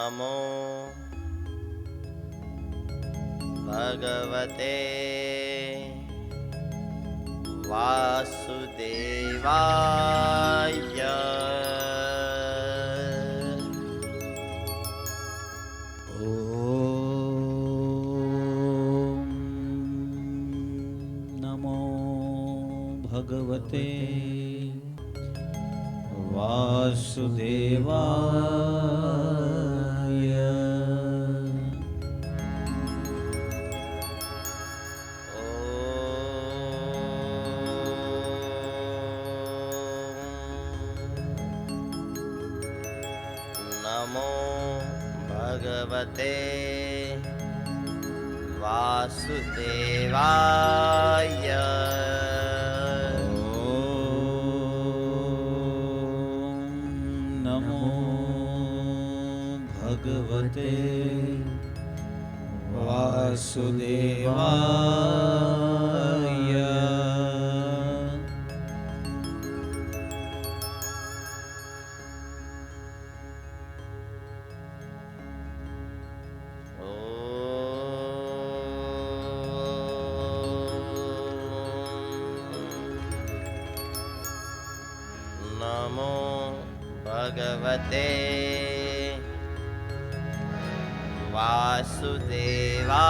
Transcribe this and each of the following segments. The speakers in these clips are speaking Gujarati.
नमो भगवते वासुदेवाय। ॐ नमो भगवते वासुदेवाय। नमो भगवते वासुदेवाय। नमो भगवते वासुदेवाय। नमो भगवते वासुदेवाय।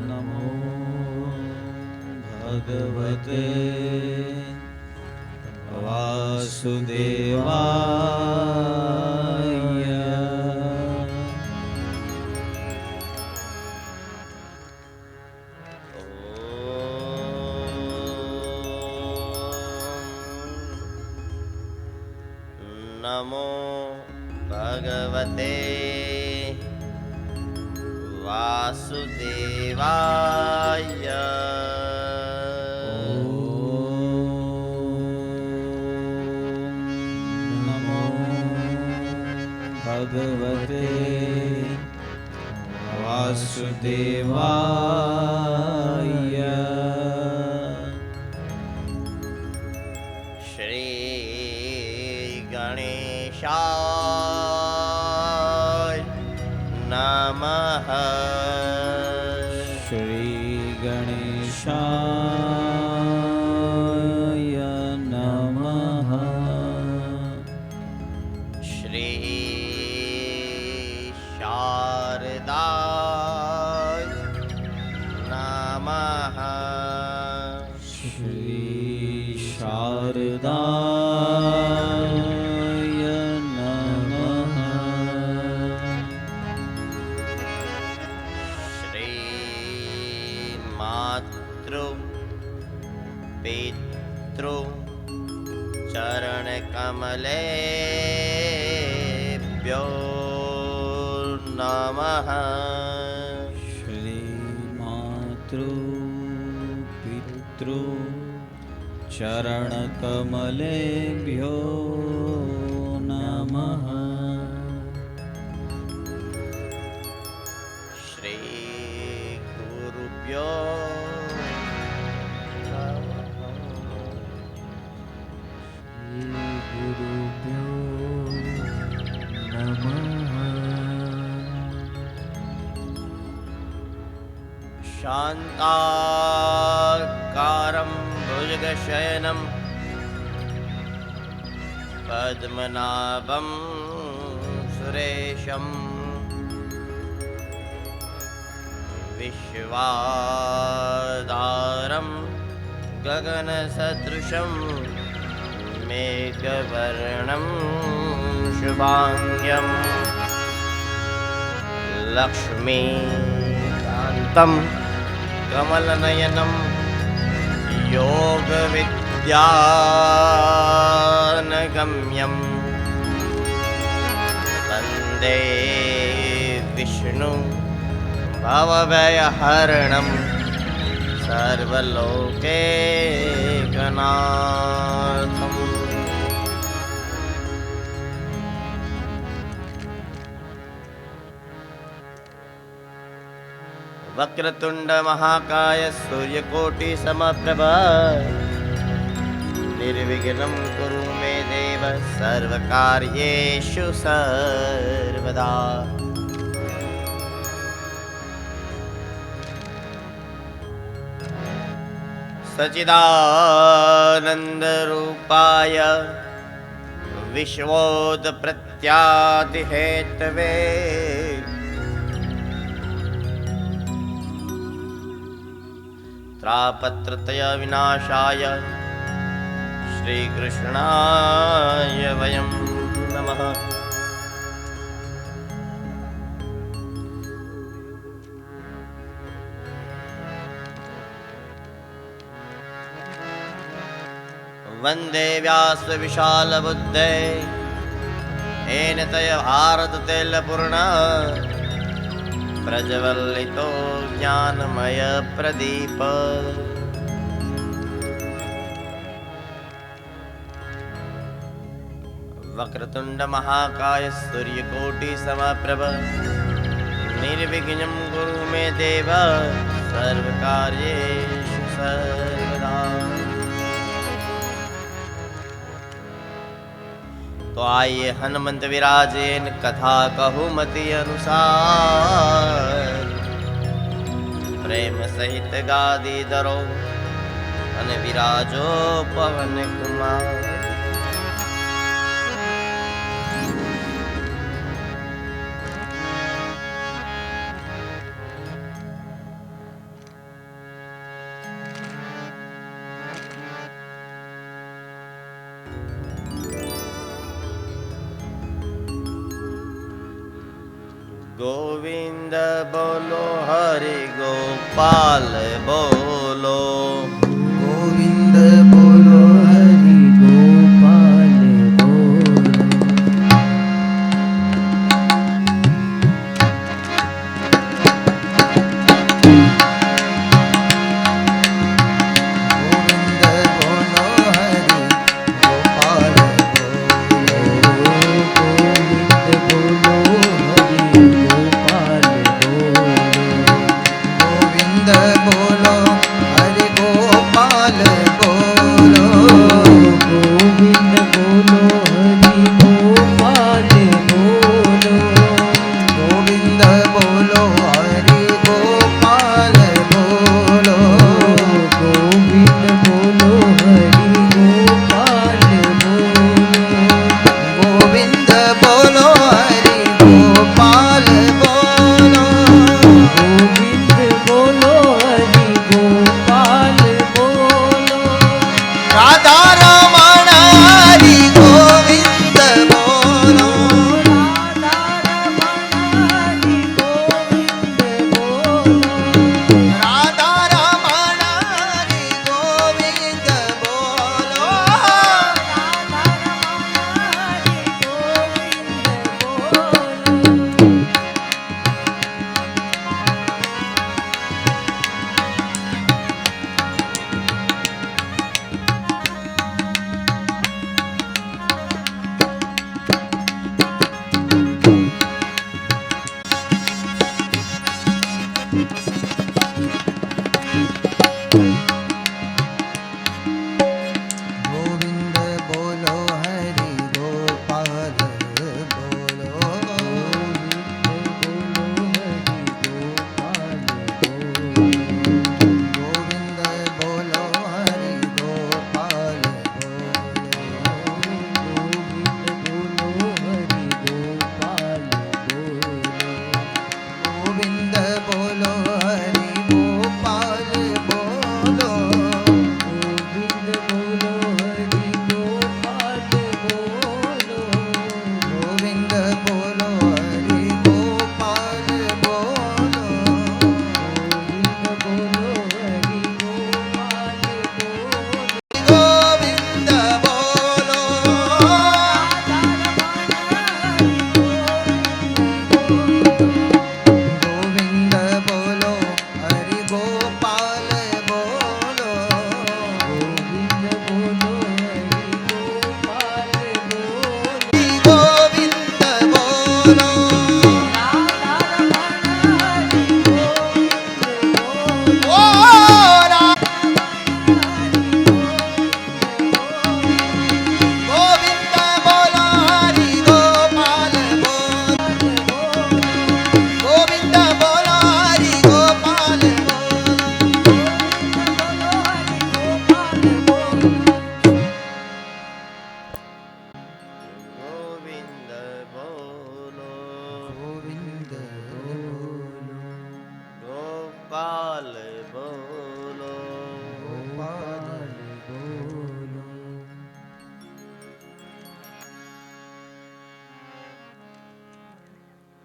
नमो भगवते वासुदेवाय। नमो भगवते वासुदेवाय। नमो भगवते वासुदेवाय। श्री गणेशाय नमः। श्री गणेशाय नमः। श्री शारदाय नमः। श्री शारदाय नमः। श्री मातृ पितृ चरणकमलेभ्यो नमः। श्री मातृ पितृ चरणकमलेभ्यो नमः। श्री गुरुभ्यो गुरुभ्यो नमः। शान्ताकारं भुजगशयनं पद्मनाभं सुरेशं विश्वाधारं गगनसदृशं मेघवर्णं शुभांग्यं लक्ष्मीकान्तं कमलनयनं योगविद्यानगम्यं वन्दे विष्णु भवभयहरणं सर्वलोकैकनाथम्। वक्रतुंड महाकाय सूर्यकोटि समप्रभ निर्विघ्नं कुरु मे देव सर्वकार्येषु सर्वदा। सच्चिदानन्दरूपाय विश्वोत्पत्त्यादिहेतवे त्रापत्रतय विनाशाय श्रीकृष्णाय वयं नमः। वन्दे व्यासविशालबुद्धे येन तय भारततैलपूर्ण प्रज्वलितो ज्ञानमयप्रदीप। वक्रतुण्डमहाकाय सूर्यकोटिसमप्रभ निर्विघ्नं कुरु मे देव सर्वकार्येषु सर्वदा। तो आइए हनुमंत विराजेन कथा कहु मति अनुसार। प्रेम सहित गादी धरो अने विराजो पवन कुमार। गोविंद बोलो हरि गोपाल बोलो। गोविंद बोलो हरि गोपाल बोलो। गोविंद बोलो हरि ગોપાલ બોલો. ગોપાલ બોલો.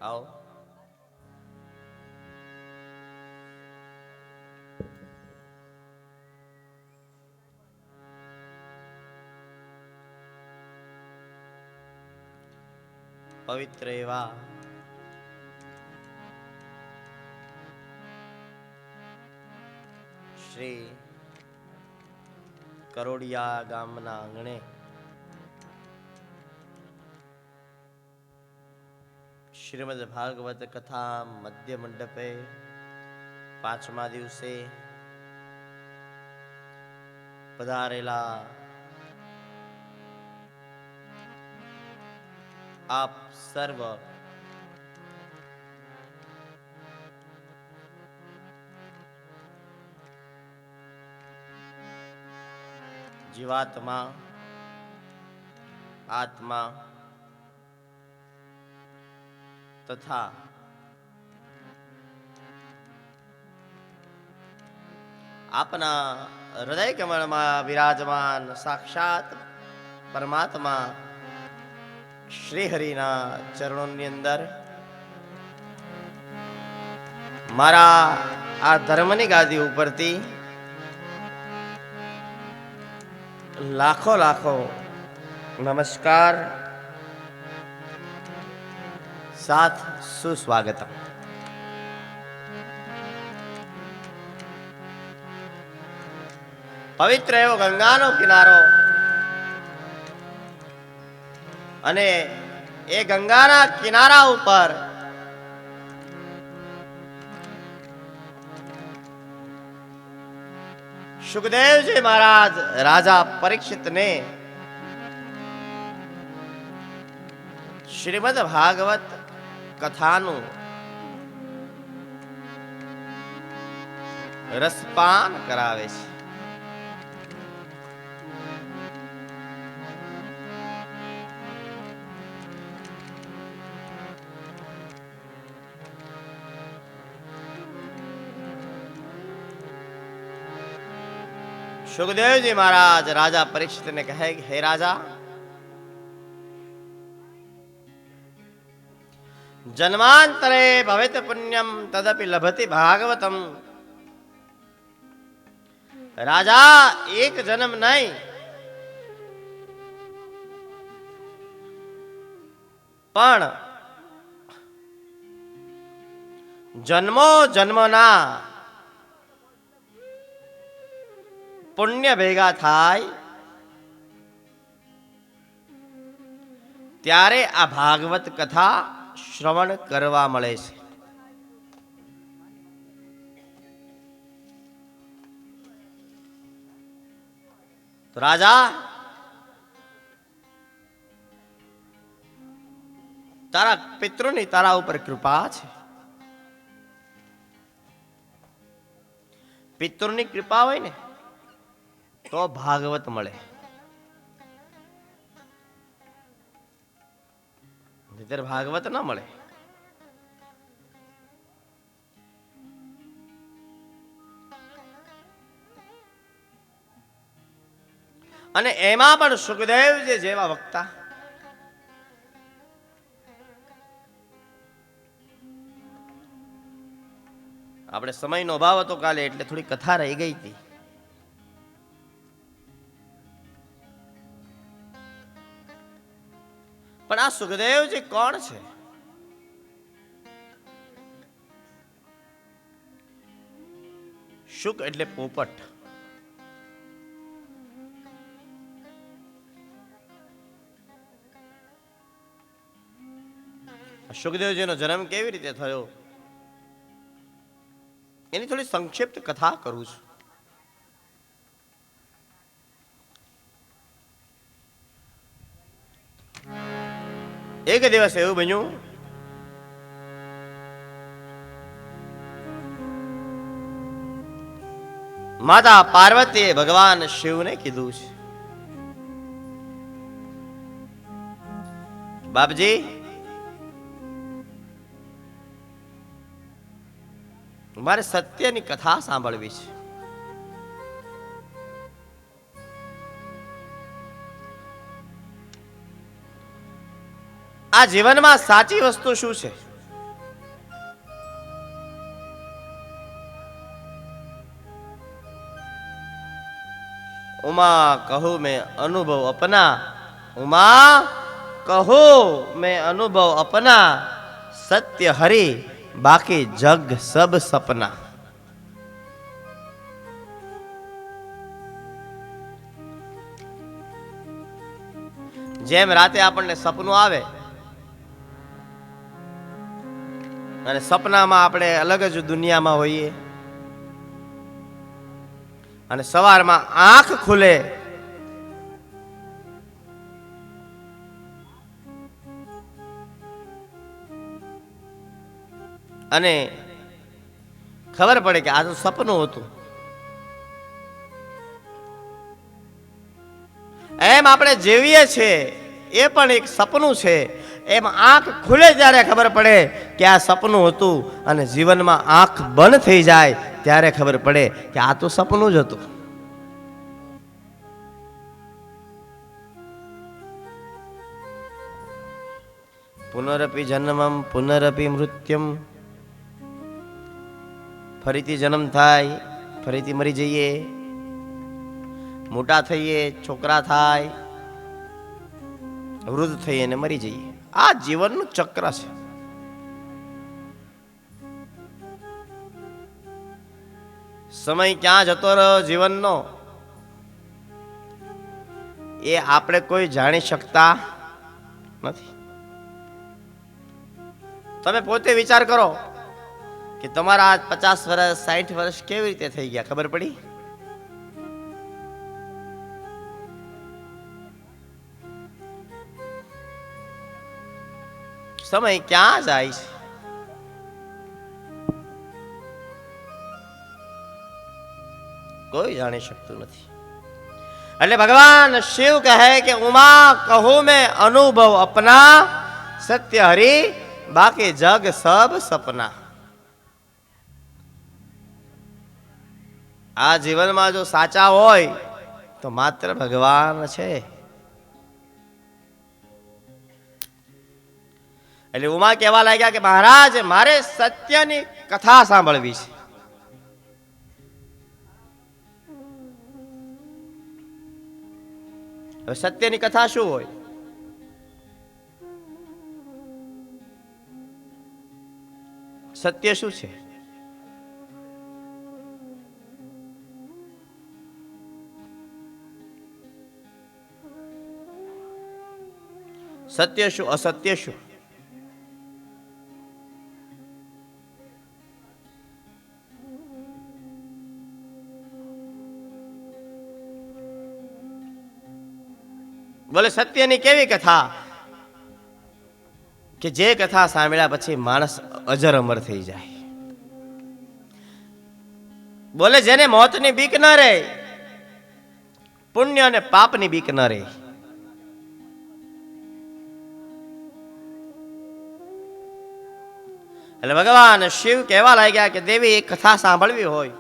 આવો. પવિત્ર એવા શ્રી કરોડિયા ગામના આંગણે શ્રીમદ ભાગવત કથા મધ્ય મંડપે 5મા દિવસે પધારેલા આપ સર્વ જીવાત્મા આત્મા તથા આપના હૃદય કમળમાં વિરાજમાન સાક્ષાત પરમાત્મા શ્રી હરિના ચરણોની અંદર મારા આ ધર્મની ગાદી ઉપરથી લાખો લાખો નમસ્કાર સાથ સુસ્વાગતમ. પવિત્ર એવો ગંગાનો કિનારો અને એ ગંગાના કિનારા ઉપર સુખદેવજી મહારાજ રાજા પરીક્ષિતને શ્રીમદ ભાગવત કથાનું રસપાન કરાવે છે. સુખદેવજી મહારાજ રાજા પરીક્ષિતને કહે, હે રાજા, જન્માંતરે ભવેત પુણ્યમ તદપી લભતિ ભાગવતમ. રાજા, એક જન્મ નહીં પણ જન્મો જન્મના પુણ્ય ભેગા થાય ત્યારે આ ભાગવત કથા શ્રવણ કરવા મળે છે. તો રાજા, તારા પિતૃની તારા ઉપર કૃપા છે. પિતૃની કૃપા હોય ને તો ભાગવત મળે, નહીંતર ભાગવત ના મળે. અને એમાં પણ સુખદેવજી જેવા વક્તા આપણે સમયનો અભાવ હતો કાલે એટલે થોડી કથા રહી ગઈ હતી. પણ આ સુખદેવજી કોણ છે? શુક એટલે પોપટ. સુખદેવજીનો જન્મ કેવી રીતે થયો એની થોડી સંક્ષિપ્ત કથા કરું છું. એક દિવસ એવું બન્યું, માતા પાર્વતીએ ભગવાન શિવને કીધું છે, બાપજી, મારે સત્યની કથા સાંભળવી છે. આ જીવનમાં સાચી વસ્તુ શું છે? उमा कहूँ मैं अनुभव अपना, उमा कहूँ मैं अनुभव अपना, सत्य हरि बाकी जग सब सपना. જેમ રાતે આપણને સપનું આવે અને સપનામાં આપણે અલગ જ દુનિયામાં હોઈએ અને સવારમાં આંખ ખુલે અને ખબર પડે કે આ તો સપનું હતું. એમ આપણે જીવીએ છીએ એ પણ એક સપનું છે. એમ આંખ ખુલે ત્યારે ખબર પડે કે આ સપનું હતું અને જીવનમાં આંખ બંધ થઈ જાય ત્યારે ખબર પડે કે આ તો સપનું જ હતું. પુનરપી જન્મમ પુનરપી મૃત્યુમ, ફરીથી જન્મ થાય, ફરીથી મરી જઈએ, મોટા થઈએ, છોકરા થાય, વૃદ્ધ થઈએ અને મરી જઈએ. આ જીવનનું ચક્ર છે. સમય ક્યાં જતો રહ્યો જીવનનો એ આપણે કોઈ જાણી શકતા નથી. તમે પોતે વિચાર કરો કે તમારા 50 વર્ષ 60 વર્ષ કેવી રીતે થઈ ગયા? ખબર પડી? સમય ક્યાં જાય છે કોઈ જાણી શકતું નથી. એટલે ભગવાન શિવ કહે કે ઉમા કહું મેં અનુભવ અપના, સત્ય હરિ બાકી જગ સબ સપના. આ જીવનમાં જો સાચા હોય તો માત્ર ભગવાન છે. એટલે ઉમા કહેવા લાગ્યા કે મહારાજ મારે સત્યની કથા સાંભળવી છે. હવે સત્યની કથા શું હોય? સત્ય શું છે? સત્ય શું, અસત્ય શું? બોલે સત્યની કેવી કથા કે જે કથા સાંભળ્યા પછી માણસ અજર અમર થઈ જાય. બોલે જેને મોતની બીક ન રહે, પુણ્ય અને પાપની બીક ન રહે. એટલે ભગવાન શિવ કહેવા લાગ્યા કે દેવી એક કથા સાંભળવી હોય,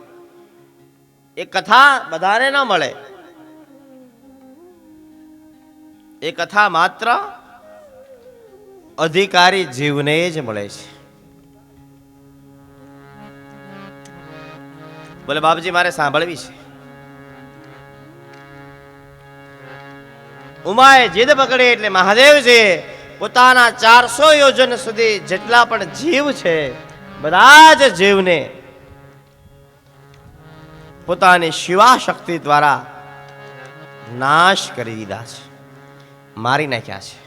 એ કથા બધાને ન મળે. એ કથા માત્ર અધિકારી જીવને જ મળે છે. બોલે બાપજી મારે સાંભળવી છે. ઉમાએ જીદ પકડી એટલે મહાદેવજી પોતાના 400 યોજન સુધી જેટલા પણ જીવ છે બધા જ જીવને પોતાની શિવા શક્તિ દ્વારા નાશ કરી દીધા છે, મારી નાખ્યા છે.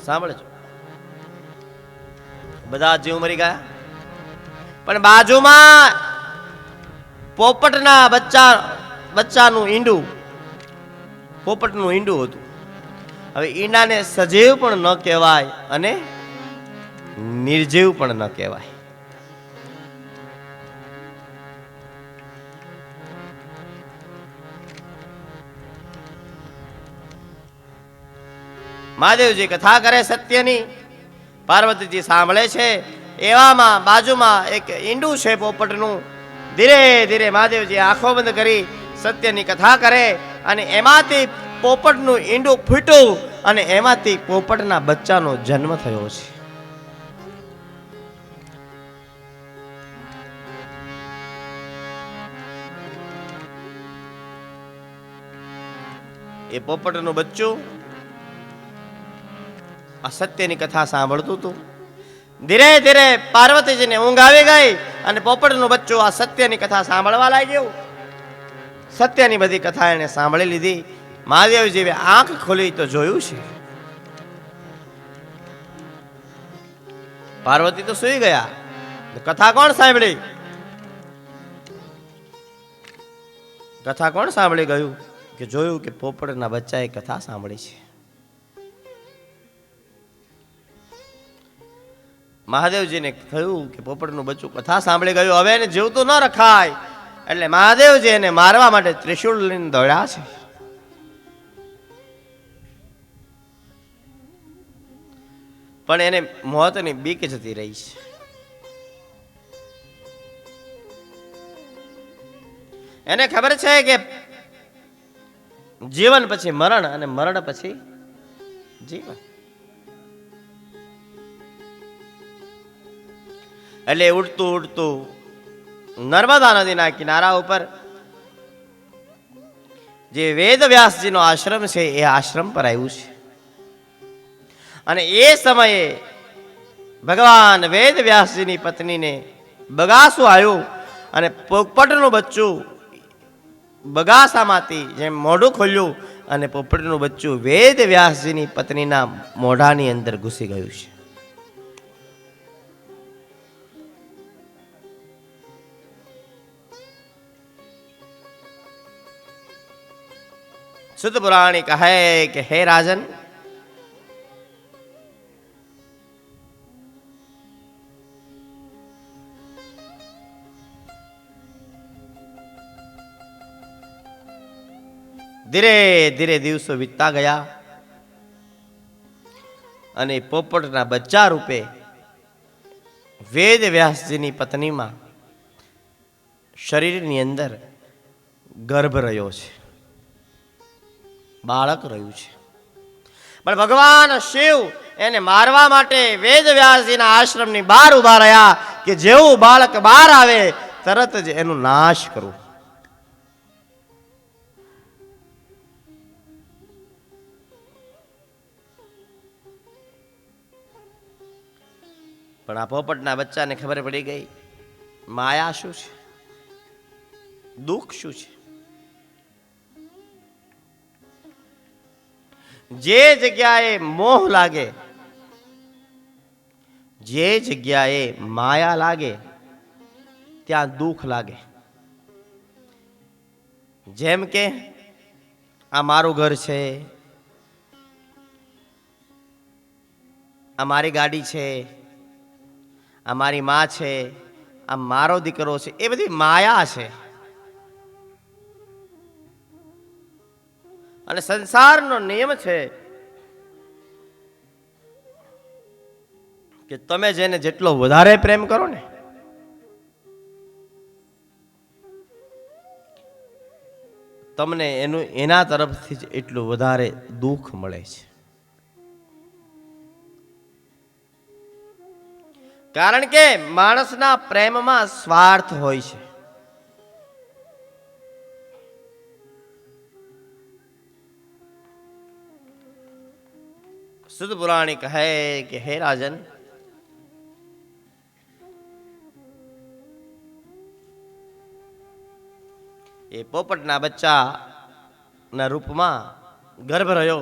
સાંભળજો, બધા જીવ મરી ગયા, પણ બાજુમાં પોપટના બચ્ચાનું ઈંડું, પોપટનું ઈંડું હતું. હવે ઈંડાને સજીવ પણ ન કહેવાય અને નિર્જીવ પણ ન કહેવાય. મહાદેવજી કથા કરે સત્યની. પાર્વતીજી સાંભળે છે. એવામાં બાજુમાં એક ઈંડું છે પોપટનું. ધીરે ધીરે મહાદેવજી આંખો બંધ કરી સત્યની કથા કરે અને એમાંથી પોપટનું ઈંડું ફૂટ્યું અને એમાંથી પોપટના બચ્ચાનો જન્મ થયો છે. એ પોપટનું બચ્ચું આ સત્યની કથા સાંભળતું હતું. ધીરે ધીરે પાર્વતીજીને ઊંઘ આવી ગઈ અને પોપટનું બચ્ચું આ સત્યની કથા સાંભળવા લાગ્યું. સત્યની બધી કથા એને સાંભળી લીધી. મહાદેવજીએ આંખ ખોલી તો જોયું છે પાર્વતી તો સૂઈ ગયા. કથા કોણ સાંભળી? કથા કોણ સાંભળી ગયું કે જોયું કે પોપટના બચ્ચાએ કથા સાંભળી છે. મહાદેવજીને થયું કે પોપટનું બચ્ચું કથા સાંભળી ગયું, હવે એને જીવતું ન રખાય. એટલે મહાદેવજી એને મારવા માટે ત્રિશૂળ લઈને દોડ્યા છે. પણ એને મોતની બીક જતી રહી છે. એને ખબર છે કે જીવન પછી મરણ અને મરણ પછી જીવન. એટલે ઉડતું ઉડતું નર્મદા નદીના કિનારા ઉપર જે વેદવ્યાસજીનો આશ્રમ છે એ આશ્રમ પર આવ્યું છે. અને એ સમયે ભગવાન વેદવ્યાસજીની પત્નીને બગાસું આવ્યું અને પોપટનું બચ્ચું બગાસામાંથી જેમ મોઢું ખોલ્યું અને પોપટનું બચ્ચું વેદવ્યાસજીની પત્નીના મોઢાની અંદર ઘૂસી ગયું છે. શુદ્ધ પુરાણી કહે કે હે રાજન, ધીરે ધીરે દિવસો વીતતા ગયા અને પોપટના બચ્ચા રૂપે વેદ વ્યાસજીની પત્નીમાં શરીરની અંદર ગર્ભ રહ્યો છે, બાળક રહ્યું છે. પણ ભગવાન શિવ એને મારવા માટે વેદ વ્યાસજીના આશ્રમની બહાર ઉભા રહ્યા કે જેવું બાળક બહાર આવે તરત જ એનું નાશ કરવું. પણ આ પોપટના બચ્ચાને ખબર પડી ગઈ માયા શું છે, દુઃખ શું છે. જે જગ્યાએ મોહ લાગે, જે જગ્યાએ માયા લાગે ત્યાં દુઃખ લાગે. જેમ કે આ મારું ઘર છે, આ મારી ગાડી છે, આ મારી માં છે, આ મારો દીકરો છે, એ બધી માયા છે. અને સંસારનો નિયમ છે કે તમે જેને જેટલો વધારે પ્રેમ કરો ને તમને એના તરફથી જ એટલું વધારે દુઃખ મળે છે. કારણ કે માણસના પ્રેમમાં સ્વાર્થ હોય છે. શુદ્ધ પુરાણી કહે કે હે રાજન, એ પોપટના બચ્ચાના રૂપમાં ગર્ભ રહ્યો,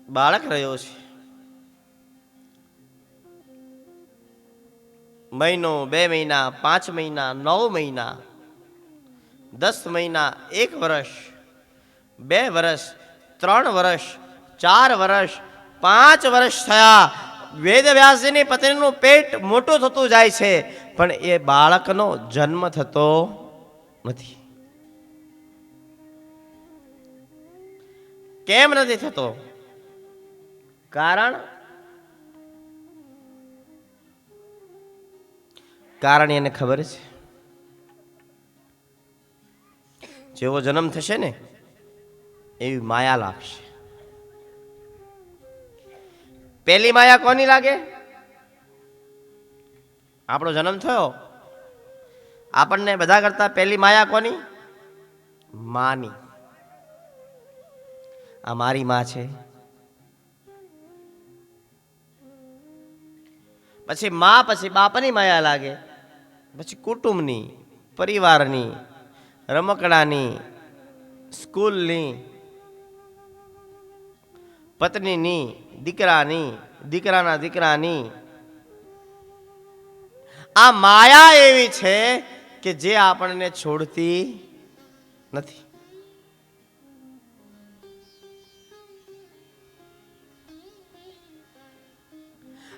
બાળક રહ્યો છે. મહિનો, 2 મહિના, 5 મહિના, 9 મહિના, 10 મહિના, 1 વર્ષ, 2 વર્ષ, 3 વર્ષ, 4 વર્ષ, 5 વર્ષ થયા. વેદવ્યાસજીની પત્નીનું પેટ મોટું થતું જાય છે પણ એ બાળકનો જન્મ થતો નથી. કેમ નથી થતો? કારણ એને ખબર છે, જેવો જન્મ થશે ને એવી માયા લાગશે. પહેલી માયા કોની લાગે? આપણો જન્મ થયો, આપણને બધા કરતા પહેલી માયા કોની? માની. આ મારી માં છે. પછી માં, પછી બાપની માયા લાગે, પછી કુટુંબની, પરિવારની, રમકડાની, સ્કૂલની, પત્નીની, દીકરાની, દીકરાના દીકરાની. આ માયા એવી છે કે જે આપણને છોડતી નથી.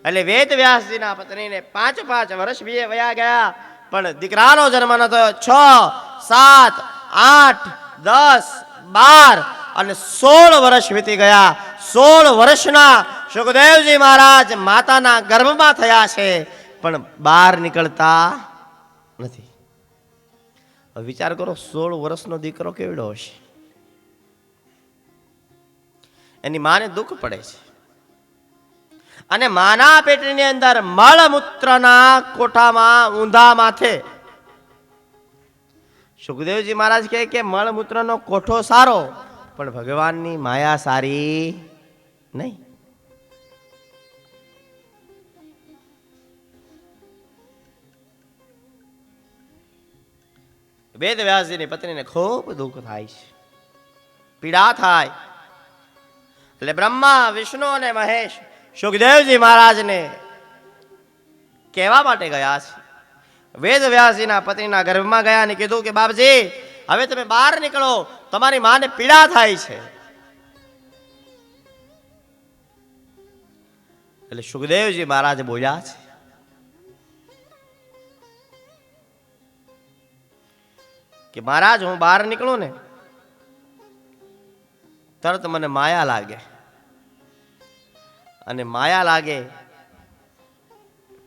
એટલે વેદ વ્યાસજીના પત્નીને 5 વર્ષ વયા ગયા, પણ દીકરાનો જન્મ ન થયો. 6, 7, 8, 10, 12 અને 16 વર્ષ વીતી ગયા. 16 વર્ષના સુખદેવજી મહારાજ માતાના ગર્ભમાં થયા છે, પણ બહાર નીકળતા નથી. વિચાર કરો, 16 વર્ષનો દીકરો કેવડો હશે? એની માને દુઃખ પડે છે. અને માના પેટની અંદર મળમૂત્રના કોઠામાં ઊંધા માથે સુખદેવજી મહારાજ કહે કે મળમૂત્રનો કોઠો સારો, પણ ભગવાનની માયા સારી નહીં. વેદ વ્યાસજીની પત્નીને ખૂબ દુઃખ થાય છે, પીડા થાય. એટલે બ્રહ્મા, વિષ્ણુ અને મહેશ સુખદેવજી મહારાજને કહેવા માટે ગયા છે. વેદ વ્યાસજીના પત્નીના ગર્ભમાં ગયા અને કીધું કે બાપજી, હવે તમે બહાર નીકળો, તમારી માને પીડા થાય છે. એટલે સુખદેવજી મહારાજ બોલ્યા છે કે મહારાજ, હું બહાર નીકળું ને તરત મને માયા લાગે, અને માયા લાગે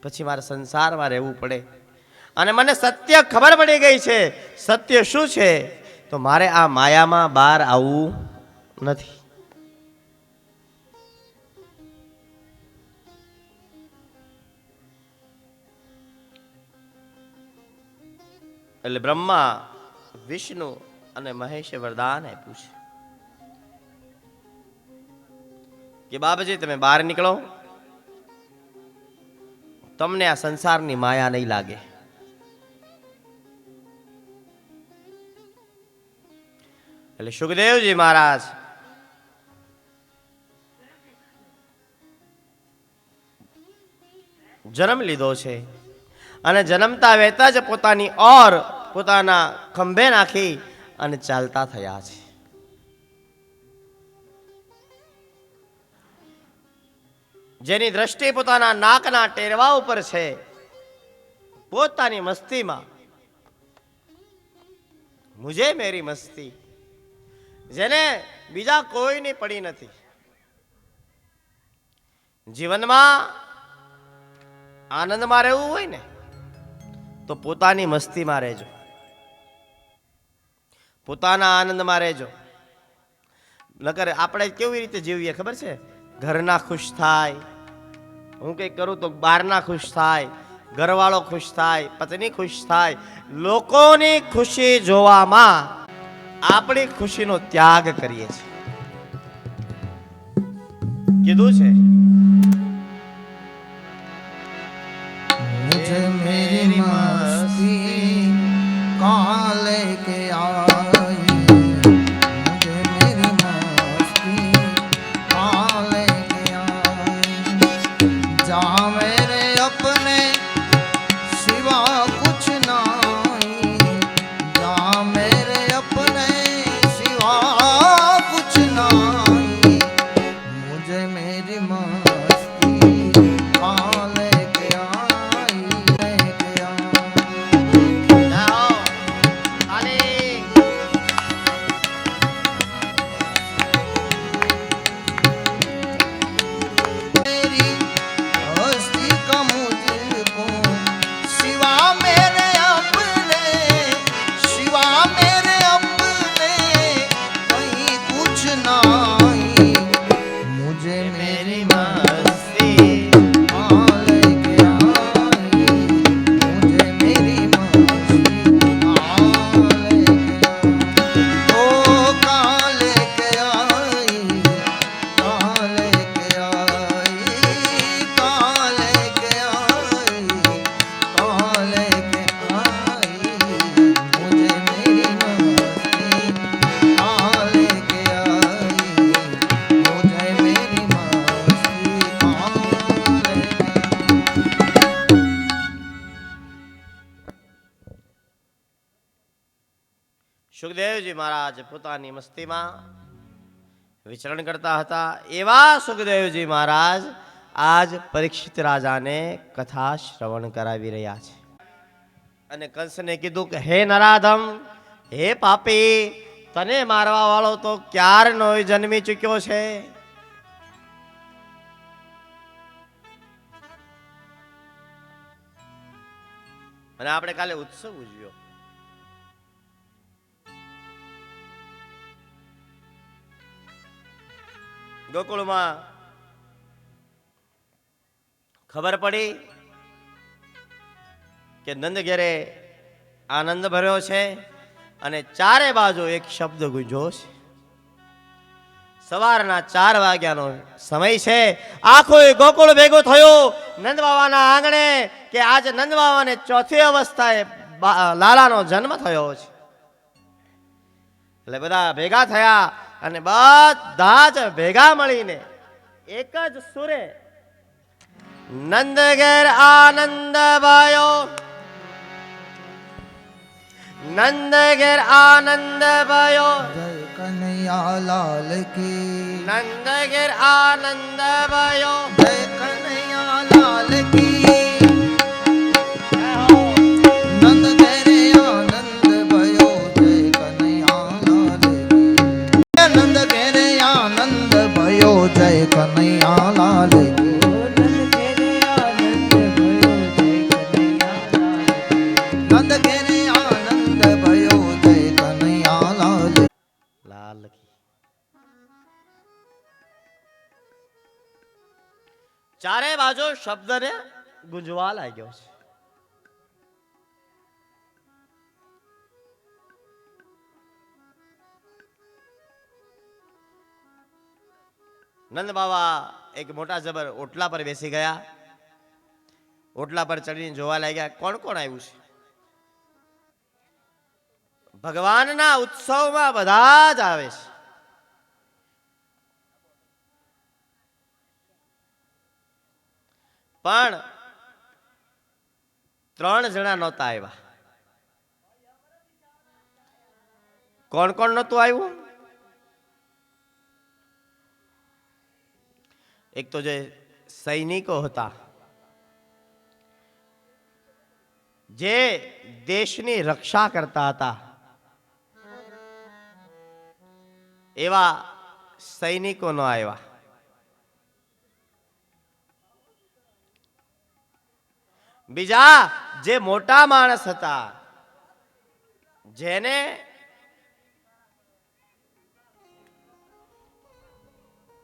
પછી મારે સંસારમાં રહેવું પડે. અને મને સત્ય ખબર પડી ગઈ છે. સત્ય શું છે? તો મારે આ માયામાં બહાર આવવું નથી. એટલે બ્રહ્મા, વિષ્ણુ અને મહેશે વરદાન આપ્યું છે કે બાબાજી, તમે બહાર નીકળો, તમને આ સંસારની માયા નહીં લાગે. એટલે સુખદેવજી મહારાજ જન્મ લીધો છે, અને જન્મતા વહેતા જ પોતાની ઓર પોતાના ખંભે નાખી અને ચાલતા થયા છે. જેની દ્રષ્ટિ પોતાના નાકના ટેરવા ઉપર છે, પોતાની મસ્તીમાં મુજે મેરી મસ્તી, જેને બીજા કોઈની પડી નથી. જીવનમાં આનંદમાં રહેવું હોય ને તો પોતાની મસ્તીમાં રહેજો, પોતાના આનંદમાં રહેજો. નકર આપણે કેવી રીતે જીવીએ ખબર છે? ઘરના ખુશ થાય, હું કંઈક કરું તો બહારના ખુશ થાય, ઘરવાળો ખુશ થાય, પત્ની ખુશ થાય. લોકોની ખુશી જોવામાં આપણી ખુશીનો ત્યાગ કરીએ છીએ. કીધું છે मुझे मेरी मस्ती कहाँ लेके आई, मुझे मेरी मस्ती कहाँ लेके आई, जहाँ मेरे अपने सिवा कुछ नहीं, जहाँ मेरे अपने सिवा कुछ नहीं, मुझे मेरी मस्ती नाई मुझे मेरी मस्ती कहाँ लेके आई मुझे मेरी मस्ती कहाँ लेके आई ओ कहाँ लेके आई कहाँ लेके आई कहाँ लेके आई कहाँ लेके आई मुझे मेरी मस्ती कहाँ लेके आई मुझे मेरी मस्ती कहाँ लेके સુખદેવજી મહારાજ પોતાની મસ્તીમાં વિચરણ કરતા હતા. એવા સુખદેવજી મહારાજ આજ પરીક્ષિત રાજાને કથા શ્રવણ કરાવી રહ્યા છે. અને કંસને કીધું કે હે નરાધમ, હે પાપી, તને મારવા વાળો તો ક્યારનો જન્મી ચૂક્યો છે. અને આપણે કાલે ઉત્સવ ઉજવ્યો. ગોકુળમાં ખબર પડી કે નંદ ઘેરે આનંદ ભર્યો છે અને ચારે બાજુ એક શબ્દ ગુંજ્યો છે. સવારના 4 વાગ્યાનો સમય છે. આખો ગોકુળ ભેગો થયો નંદ બાબાના આંગણે કે આજે નંદ બાબાને ચોથી અવસ્થાએ લાલાનો જન્મ થયો છે. એટલે બધા ભેગા થયા અને બધા જ ભેગા મળીને એક જ સુરે નંદ ઘેર આનંદ ભયો, નંદ ઘેર આનંદ ભયો, જય કનૈયા લાલ કી નંદ ઘેર આનંદ ભયો. જય કનૈયા લાલ કી નંદ ઘેરે આનંદ ભયો જય કનૈયા લાલ કી નંદ ઘેરે આનંદ ભયો જય કનૈયા લાલ કી નંદ ઘેરે આનંદ ભયો જય કનૈયા લાલ લાલ કી. ચારે બાજુ શબ્દને ગુંજવા લાગ્યો છે. નંદ બાબા એક મોટા જબર ઓટલા પર બેસી ગયા. ઓટલા પર ચડીને જોવા લાગ્યા કોણ કોણ આવ્યું છે. ભગવાનના ઉત્સવમાં બધા જ આવે છે. પણ 3 જણા નહોતા આવ્યા. કોણ કોણ નહોતું આવ્યું? એક તો જે સૈનિકો હતા, જે દેશની રક્ષા કરતા હતા, એવા સૈનિકો ન આવ્યા. બીજા જે મોટા માણસ હતા, જેને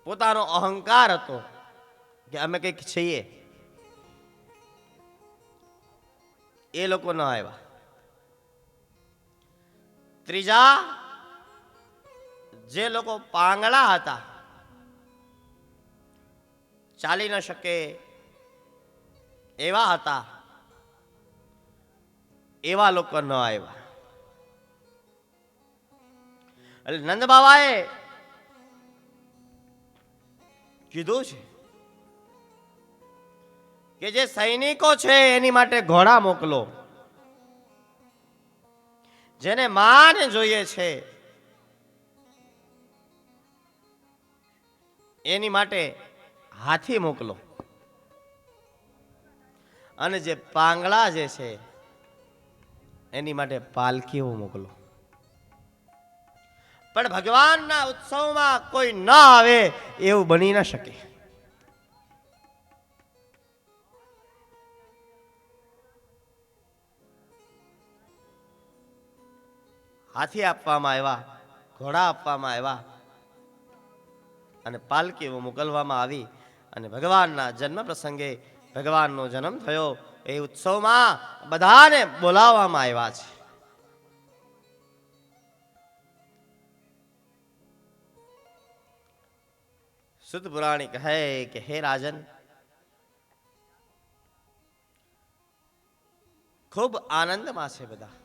પોતાનો અહંકાર હતો કે અમે કંઈક છીએ, એ લોકો ન આવ્યા. ત્રીજા જે લોકો પાંગળા હતા, ચાલી ન શકે એવા હતા, એવા લોકો ન આવ્યા. એટલે નંદ બાબાએ કીધું છે કે જે સૈનિકો છે એની માટે ઘોડા મોકલો, જેને માન જોઈએ છે એની માટે હાથી મોકલો, અને જે પાંગળા જે છે એની માટે પાલકીઓ મોકલો. પણ ભગવાનના ઉત્સવમાં કોઈ ન આવે એવું બની ન શકે. હાથી આપવામાં આવ્યા, ઘોડા આપવામાં આવ્યા, અને પાલકીઓ મોકલવામાં આવી અને ભગવાનના જન્મ પ્રસંગે ભગવાનનો જન્મ થયો એ ઉત્સવમાં બધાને બોલાવવામાં આવ્યા છે. શુદ્ધ પુરાણી કહે કે હે રાજન, ખૂબ આનંદમાં છે બધા.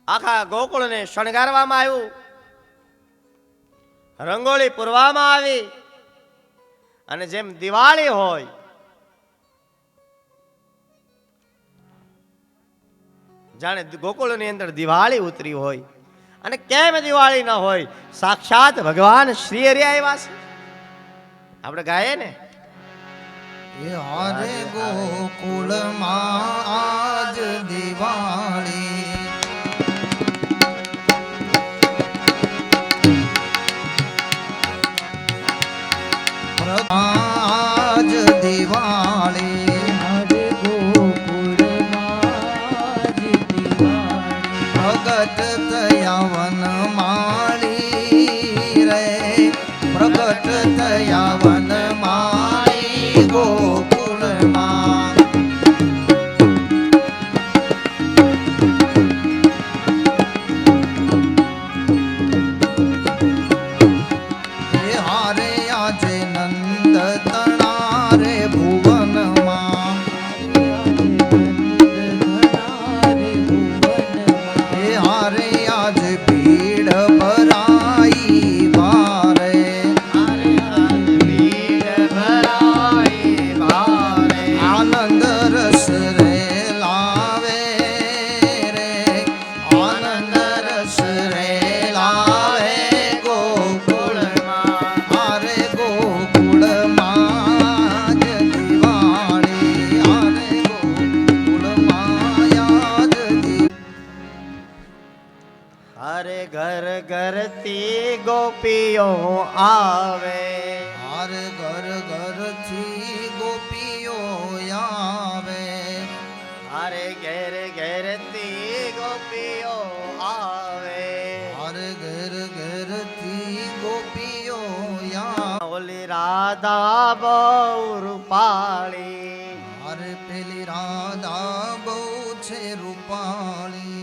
આખા ગોકુળને શણગારવામાં આવ્યું, રંગોળી પૂરવામાં આવી અને જેમ દિવાળી હોય જાણે ગોકુળની અંદર દિવાળી ઉતરી હોય. અને કેમ દિવાળી ન હોય? સાક્ષાત ભગવાન શ્રી હરિ આવ્યા છે. આપણે ગાયે ને, એ હારે ગોકુળમાં આજ દિવાળી, આજ દિવાળી, હરે ગોકુળમાં આજ દિવાળી, પ્રગટ થયા વનમાળી રે, પ્રગટ થયા વનમાળી ગોકુળમાં. એ હારે આજે નંદ તણા રે ભુવનમાં, એ હારે આજ ભીડ ભરાઈ ભારે, આનંદ રસ રે લાવે રે, આનંદ રસ રે લાવે ગોકુળમાં. હારે ગોકુળમાં જ દિવાળી, હારે ગોકુળમાં યાદ હરે ઘર ઘરથી ગોપીઓ આવે, હારે ઘર ઘરથી ગોપીઓ આવે, હરે ઘેર ઘેરથી ગોપીઓ આવે. હારે ઘર ઘરથી ગોપીઓ આવે. ઓલી રાધા બહુ રૂપાળી, હારે પેલી રાધા બહુ છે રૂપાળી,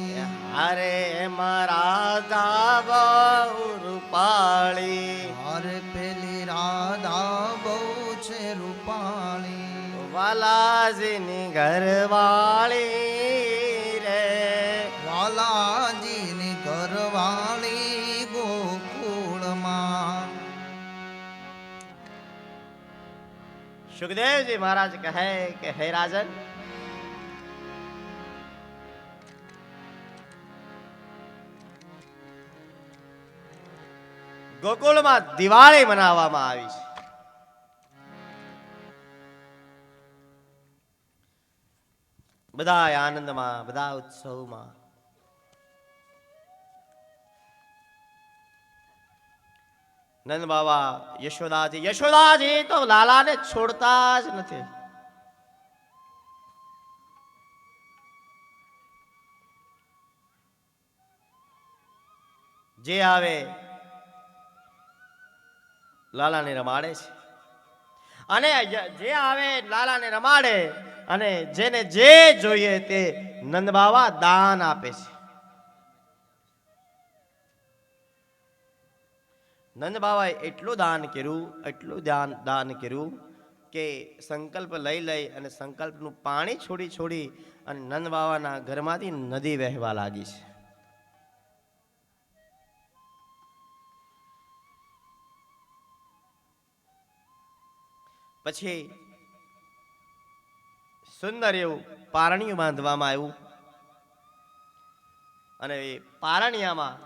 અરે એમાં રાધા બહુ રૂપાળી. હારે પેલી રાધા બહુ છે રૂપાળી, વાલાજીની ઘરવાળી રે, વાલાજીની ઘરવાળી ગોકુળમાં. સુખદેવજી મહારાજ કહે કે હે રાજન, ગોકુળમાં દિવાળી મનાવવામાં આવી છે. બધા આનંદમાં, બધા ઉત્સવમાં. નંદ બાબા યશોદાજી તો લાલાને છોડતા જ નથી. જે આવે લાલાને રમાડે છે અને જે આવે લાલાને રમાડે અને જેને જે જોઈએ તે નંદ બાબા દાન આપે છે. નંદ બાબાએ એટલું દાન કર્યું કે સંકલ્પ લઈ અને સંકલ્પનું પાણી છોડી અને નંદ બાબાના ઘરમાંથી નદી વહેવા લાગી છે. પછી સુંદર એવું પારણિયું બાંધવામાં આવ્યું અને એ પારણિયામાં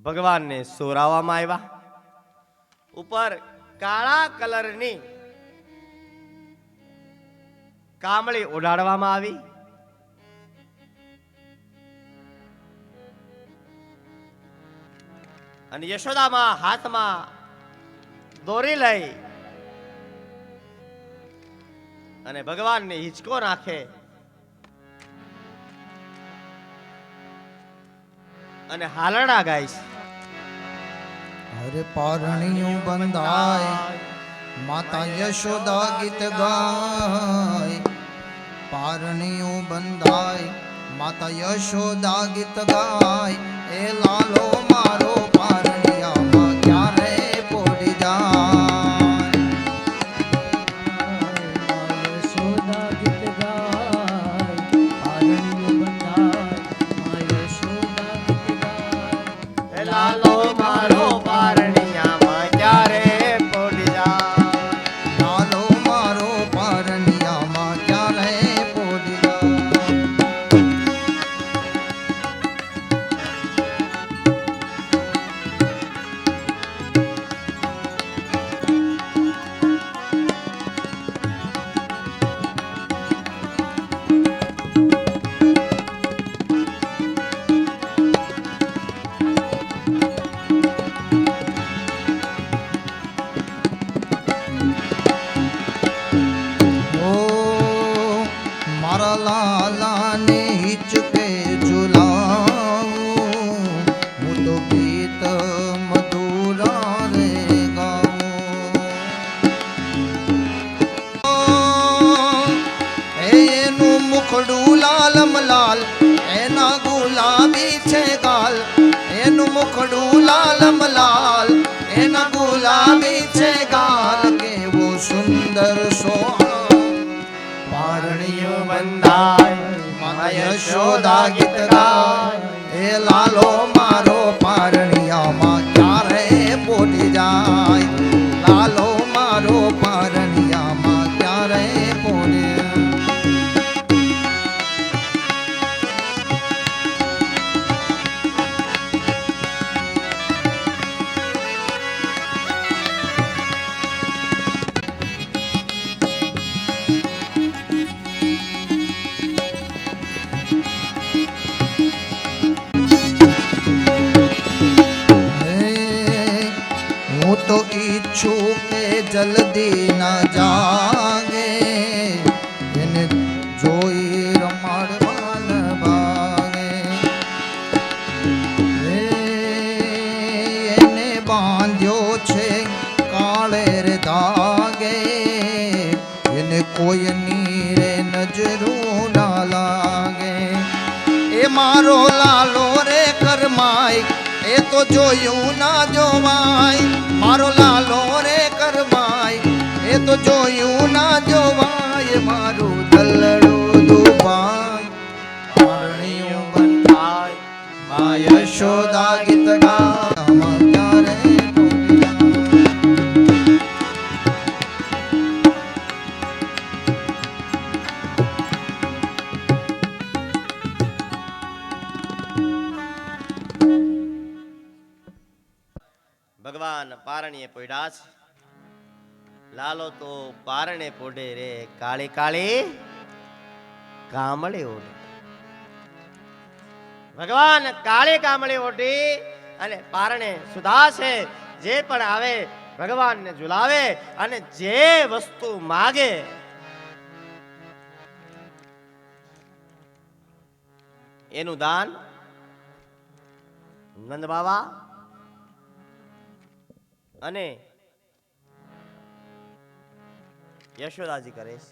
ભગવાનને સોરાવવામાં આવ્યા. ઉપર કાળા કલરની કામળી ઓઢાડવામાં આવી. અને યશોદામાં હાથમાં દોરી લઈ અને ભગવાનને હિંચકો નાખે અને હાલરડા ગાઈશ. અરે પારણિયું બંધાય માતા યશોદા ગીત ગાય. પારણિયું બંધાય માતા યશોદા ગીત ગાય. એ લાલો મારો પારણિયામાં ક્યારે પોડી જાય. યશોદા ગીત ગાય, પારણિયું બંધાય, યશોદા ગીત ગાય. એ લાલો મારો પારણિયામાં ક્યારે પોડી જાય. લાલો મારો પારણિયામાં ક્યારે પોડી જાય. ઓ મારા લાલાને હિચકે ઝુલાવું. હું તો ગીત મધુરા રે ગાઉં. એનું મુખડું લાલમ લાલ, એના ગુલાબી છે ગાલ. એનું મુખડું લાલમ લાલ, એના ગુલાબી છે ગાલ. કેવું સુંદર પારણિયું બંધાય માતા યશોદા ગીત ગાય. એ લાલો મારો પારણિયામાં ક્યારે પોડી જાય. લાલો મારો પારણિયામાં ક્યારે પોડી. હું તો ઈચ્છું કે જલ્દી ના જાગે. એને જોઈ રમાડવાન ભાગે. એને બાંધ્યો છે કાળે રે ધાગે. એને કોઈની રે નજરું ના લાગે. એ મારો લાલો રે કરમાય, એ તો જોયું ના જોવાય. મારો લાલો રે કરમાય, એ તો જોયું ના જોવાય. મારું દલડું દુભાય પારણિયું બંધાય મા યશોદા ગીત ગાય. ક્યારે પોડી જાય. ભગવાન પારણીએ પોઢ્યા છે. લાલો તો પારણે પોઢે રે કાળી કાળી કામળે ઓઢે. ભગવાન કાળી કામળે ઓઢી અને પારણે સુધા છે. જે પણ આવે ભગવાનને ઝુલાવે અને જે વસ્તુ માગે એનું દાન નંદ બાવા અને યશોદાજી કરે છે.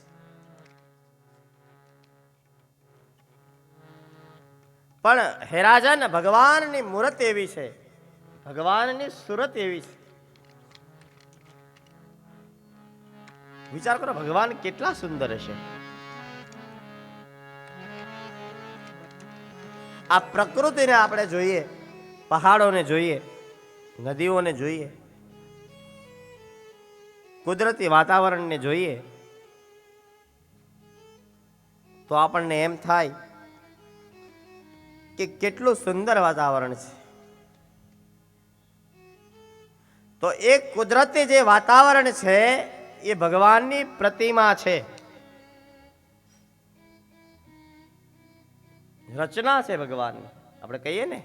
પણ હેરાજન ભગવાનની મૂર્ત એવી છે, ભગવાનની સુરત એવી છે. વિચાર કરો ભગવાન કેટલા સુંદર હશે. આ પ્રકૃતિને આપણે જોઈએ, પહાડોને જોઈએ, નદીઓને જોઈએ, કુદરતી વાતાવરણને જોઈએ તો આપણને એમ થાય કે કેટલું સુંદર વાતાવરણ છે. તો એ કુદરતી જે વાતાવરણ છે એ ભગવાનની પ્રતિમા છે, રચના છે ભગવાનની. આપણે કહીએ ને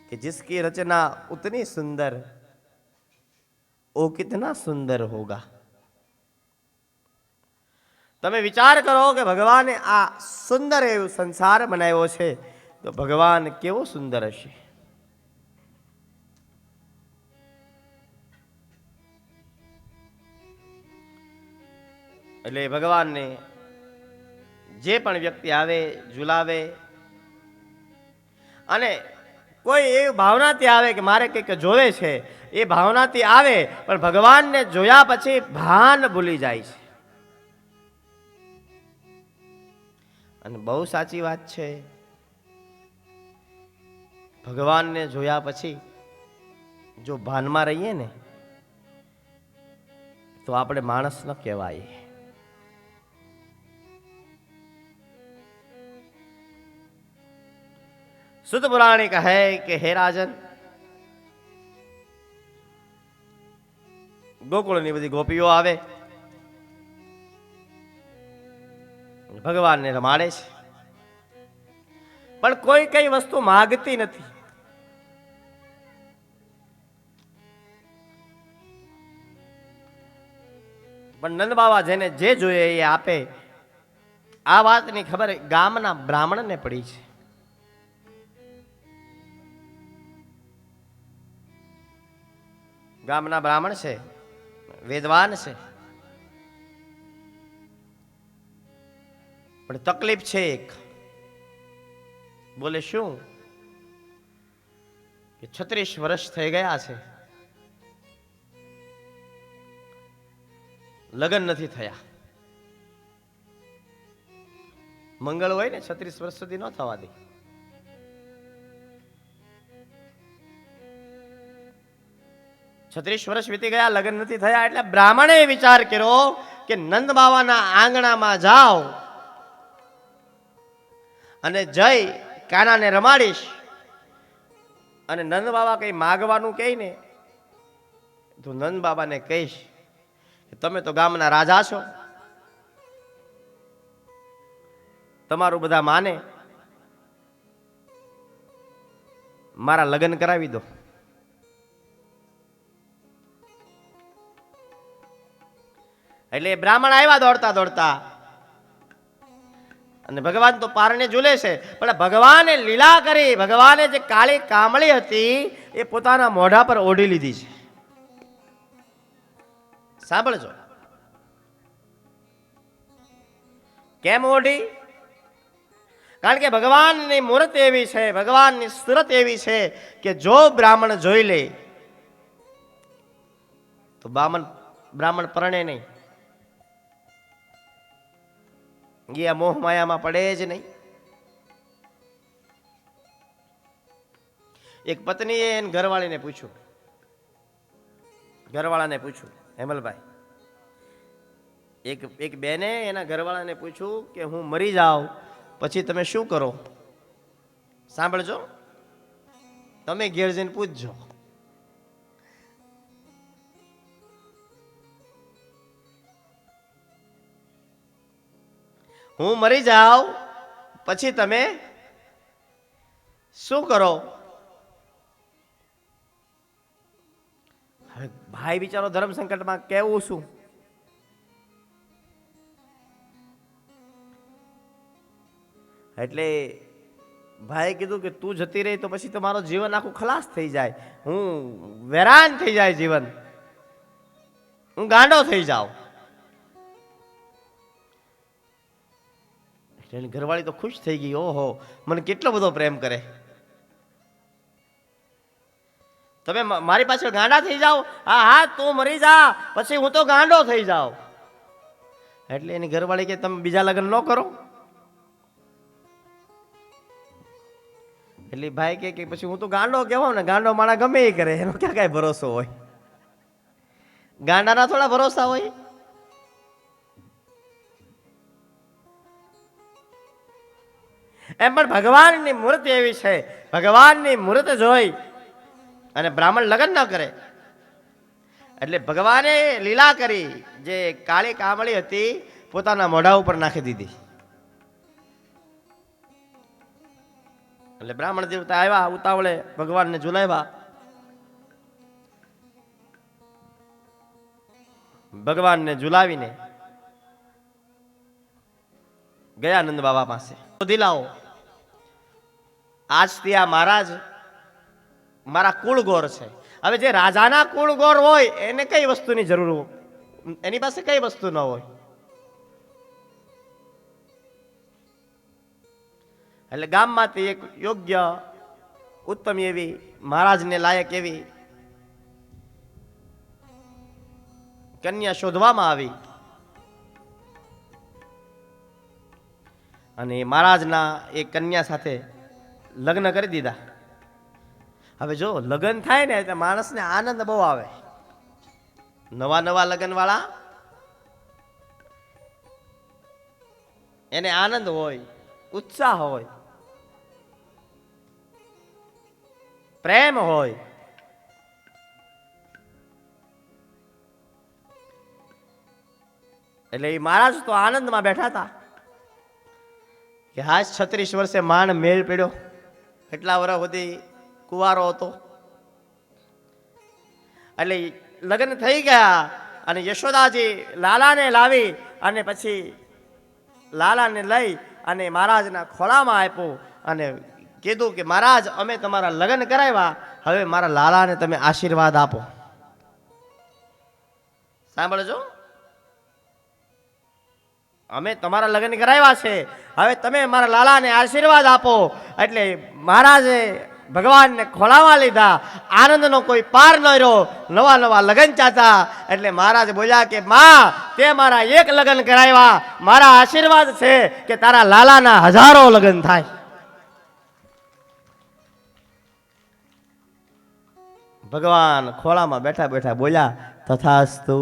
कि जिसकी रचना उतनी सुंदर वो कितना सुंदर होगा. તમે વિચાર કરો કે ભગવાને આ સુંદર એવો સંસાર બનાવ્યો છે તો ભગવાન કેવો સુંદર હશે. એટલે ભગવાનને જે પણ વ્યક્તિ આવે ઝુલાવે, અને કોઈ એવી ભાવનાથી આવે કે મારે કંઈક જોવે છે, એ ભાવનાથી આવે પણ ભગવાનને જોયા પછી ભાન ભૂલી જાય છે. અને બહુ સાચી વાત છે, ભગવાનને જોયા પછી જો ભાનમાં રહીએ ને તો આપણે માણસ ન કહેવાય. સુત પુરાણી કહે કે હે રાજન, ગોકુળની બધી ગોપીઓ આવે, ભગવાનને રમાડે છે, પણ કોઈ કઈ વસ્તુ માગતી નથી. પણ નંદ બાબા જેને જે જોઈએ એ આપે. આ વાતની ખબર ગામના બ્રાહ્મણને પડી છે. ગામના બ્રાહ્મણ છે, વેદવાન છે, પણ તકલીફ છે એક. બોલે શું? કે 36 વર્ષ થઈ ગયા છે, લગ્ન નથી થયા. મંગળ હોય ને 36 વર્ષ સુધી ન થવા દે. છત્રીસ વર્ષ વીતી ગયા, લગ્ન નથી થયા. એટલે બ્રાહ્મણે વિચાર કર્યો કે નંદ બાવાના આંગણામાં જાઓ અને જઈ કાનાને રમાડીશ, અને નંદ બાબા કઈ માગવાનું કહે ને તો નંદ બાબાને કહીશ કે તમે તો ગામના રાજા છો, તમારું બધા માને, મારા લગ્ન કરાવી દો. એટલે બ્રાહ્મણ આવ્યા દોડતા દોડતા, અને ભગવાન તો પારણે ઝૂલે છે, પણ ભગવાને લીલા કરી, ભગવાને જે કાળી કામળી હતી એ પોતાના મોઢા પર ઓઢી લીધી છે. સાંભળજો, કેમ ઓઢી? કારણ કે ભગવાનની મૂર્ત એવી છે, ભગવાનની સુરત એવી છે કે જો બ્રાહ્મણ જોઈ લે તો બ્રાહ્મણ પરણે નહીં, ગયા મોહ માયામાં પડે જ નહીં. એક પત્નીએ એને ઘરવાળાને પૂછ્યું, હેમલભાઈ, એક બેને એના ઘરવાળાને પૂછ્યું કે હું મરી જાઉં પછી તમે શું કરો? સાંભળજો, તમે ઘેર જઈને પૂછજો. હું મરી જાઉં પછી તમે શું કરો? હવે ભાઈ બિચારો ધર્મ સંકટમાં કેવું શું? એટલે ભાઈ કીધું કે તું જતી રહી તો પછી તમારો જીવન આખું ખલાસ થઈ જાય, હું વેરાન થઈ જાય જીવન, હું ગાંડો થઈ જાઉં. એની ઘરવાળી તો ખુશ થઈ ગઈ, ઓહો મને કેટલો બધો પ્રેમ કરે, તમે મારી પાછળ ગાંડા થઈ જાઓ? હા હા, તું મરી જા પછી હું તો ગાંડો થઈ જાઉં. એટલે એની ઘરવાળી કે તમે બીજા લગ્ન ન કરો. એટલે ભાઈ કે પછી હું તો ગાંડો કહેવાઉં ને, ગાંડો માણા ગમે એ કરે, એનો ક્યાં કઈ ભરોસો હોય? ગાંડાના થોડા ભરોસા હોય? એમ પણ ભગવાનની મૂર્તિ એવી છે, ભગવાનની મૂર્ત જોઈ અને બ્રાહ્મણ લગ્ન ન કરે. એટલે ભગવાને લીલા કરી, જે કાળી કામળી હતી પોતાના મોઢા ઉપર નાખી દીધી. એટલે બ્રાહ્મણ દેવતા આવ્યા, ઉતાવળે ભગવાનને ઝુલાવ્યા. ભગવાનને ઝુલાવીને ગયા નંદ બાબા પાસે. દિલાવો, આજથી આ મહારાજ મારા કુળગોર છે. હવે જે રાજાના કુળગોર હોય એને કઈ વસ્તુની જરૂર હોય? એની પાસે કઈ વસ્તુ ન હોય? એટલે ગામમાંથી એક યોગ્ય ઉત્તમ એવી મહારાજને લાયક એવી કન્યા શોધવામાં આવી અને મહારાજના એ કન્યા સાથે લગ્ન કરી દીધા. હવે જો લગ્ન થાય ને એટલે માણસને આનંદ બહુ આવે. નવા નવા લગ્ન વાળા એને આનંદ હોય, ઉત્સાહ હોય, પ્રેમ હોય. એટલે એ મહારાજ તો આનંદમાં બેઠા હતા કે હાજ 36 વર્ષે માંડ મેળ પડ્યો. કેટલા વર્ષ સુધી કુંવારો હતો. એટલે લગ્ન થઈ ગયા અને યશોદાજી લાલાને લાવી અને પછી લાલાને લઈ અને મહારાજના ખોળામાં આપ્યું અને કીધું કે મહારાજ અમે તમારા લગ્ન કરાવ્યા, હવે મારા લાલાને તમે આશીર્વાદ આપો. સાંભળજો, અમે તમારા લગ્ન કરાવ્યા છે, હવે તમે મારા લાલાને આશીર્વાદ આપો. એટલે મહારાજે ભગવાનને ખોળામાં લીધા. આનંદનો કોઈ પાર ન રહ્યો. નવા નવા લગ્ન ચાતા. એટલે મહારાજ બોલ્યા કે માં, તે મારા એક લગ્ન કરાવ્યા, મારા આશીર્વાદ છે કે તારા લાલાના 1000 લગ્ન થાય. ભગવાન ખોળામાં બેઠા બેઠા બોલ્યા તથાસ્તુ.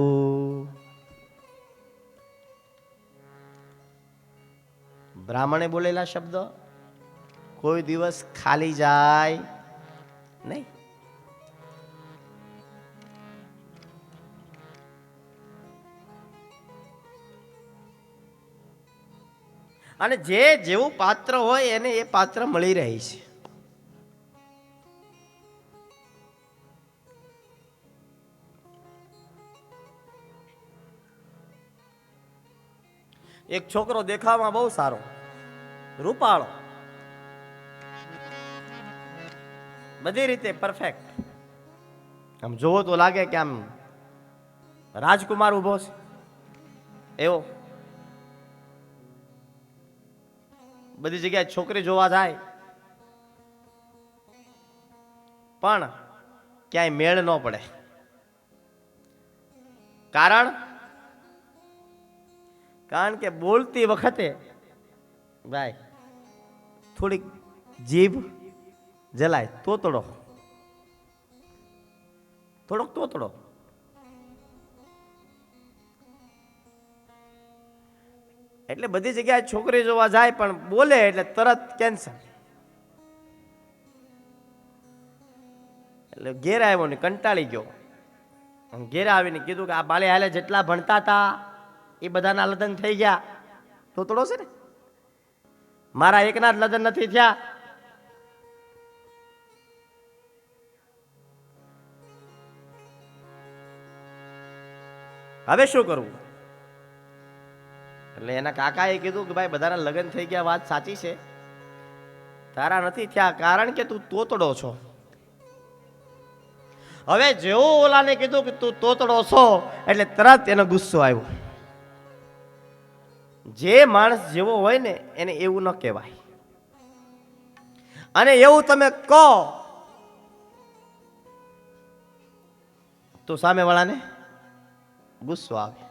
બ્રાહ્મણે બોલેલા શબ્દ કોઈ દિવસ ખાલી જાય નહીં. અને જે જેવું પાત્ર હોય એને એ પાત્ર મળી રહે છે. એક છોકરો દેખાવામાં બહુ સારો, રૂપાળો, બધી રીતે પરફેક્ટ, આમ જોવો તો લાગે કે આમ રાજકુમાર ઉભો છે એવો. બધી જગ્યાએ છોકરી જોવા જાય પણ ક્યાંય મેળ ન પડે. કારણ કે બોલતી વખતે ભાઈ થોડીક જીભ જલાય, તોતડો, થોડોક તોતડો. એટલે બધી જગ્યાએ છોકરી જોવા જાય પણ બોલે એટલે તરત કેન્સર. એટલે ઘેર આવ્યો ને કંટાળી ગયો. ઘેર આવીને કીધું કે આ બાલે હાલે જેટલા ભણતા હતા એ બધાના લગ્ન થઈ ગયા. તોતડો છે ને, મારા એકના જ લગ્ન નથી થયા. હવે શું કરવું? એટલે એના કાકાએ કીધું કે ભાઈ બધાના લગ્ન થઈ ગયા, વાત સાચી છે, તારા નથી થયા કારણ કે તું તોતડો છો. હવે જેવું ઓલાને કીધું કે તું તોતડો છો એટલે તરત એનો ગુસ્સો આવ્યો. જે માણસ જેવો હોય ને એને એવું ન કહેવાય, અને એવું તમે કહો તો સામેવાળાને ગુસ્સો આવે.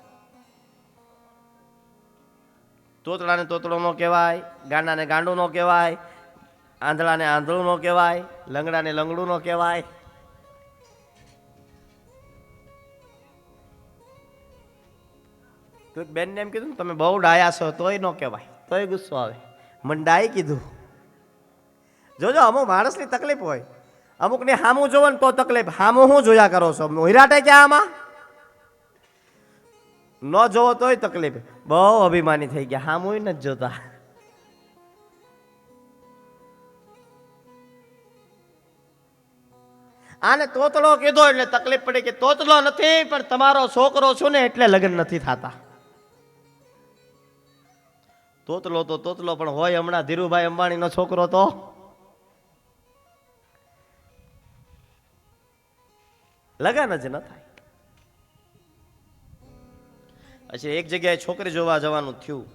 તોતડાને તોતડો ન કહેવાય, ગાંડાને ગાંડું ન કહેવાય, આંધળાને આંધળું ન કહેવાય, લંગડાને લંગડું ન કહેવાય. તો એક બેનને એમ કીધું તમે બહુ ડાયા છો, તોય ન કહેવાય, તોય ગુસ્સો આવે. મને ડાય કીધું. જોજો અમુક માણસની તકલીફ હોય, અમુકને હામું જોવો ને તો તકલીફ. હામું હું જોયા કરો છો? મોહિરાટે ક્યાં આમાં ન જોવો તોય તકલીફ. બહુ અભિમાની થઈ ગયા, હામું નથી જોતા. આને તોતડો કીધો એટલે તકલીફ પડી કે તોતડો નથી પણ તમારો છોકરો છું ને એટલે લગ્ન નથી થતા. તોતલો તો તોતલો પણ હોય હમણાં ધીરુભાઈ અંબાણીનો છોકરો તો લગ્ન જ ન થાય. પછી એક જગ્યાએ છોકરી જોવા જવાનું થયું.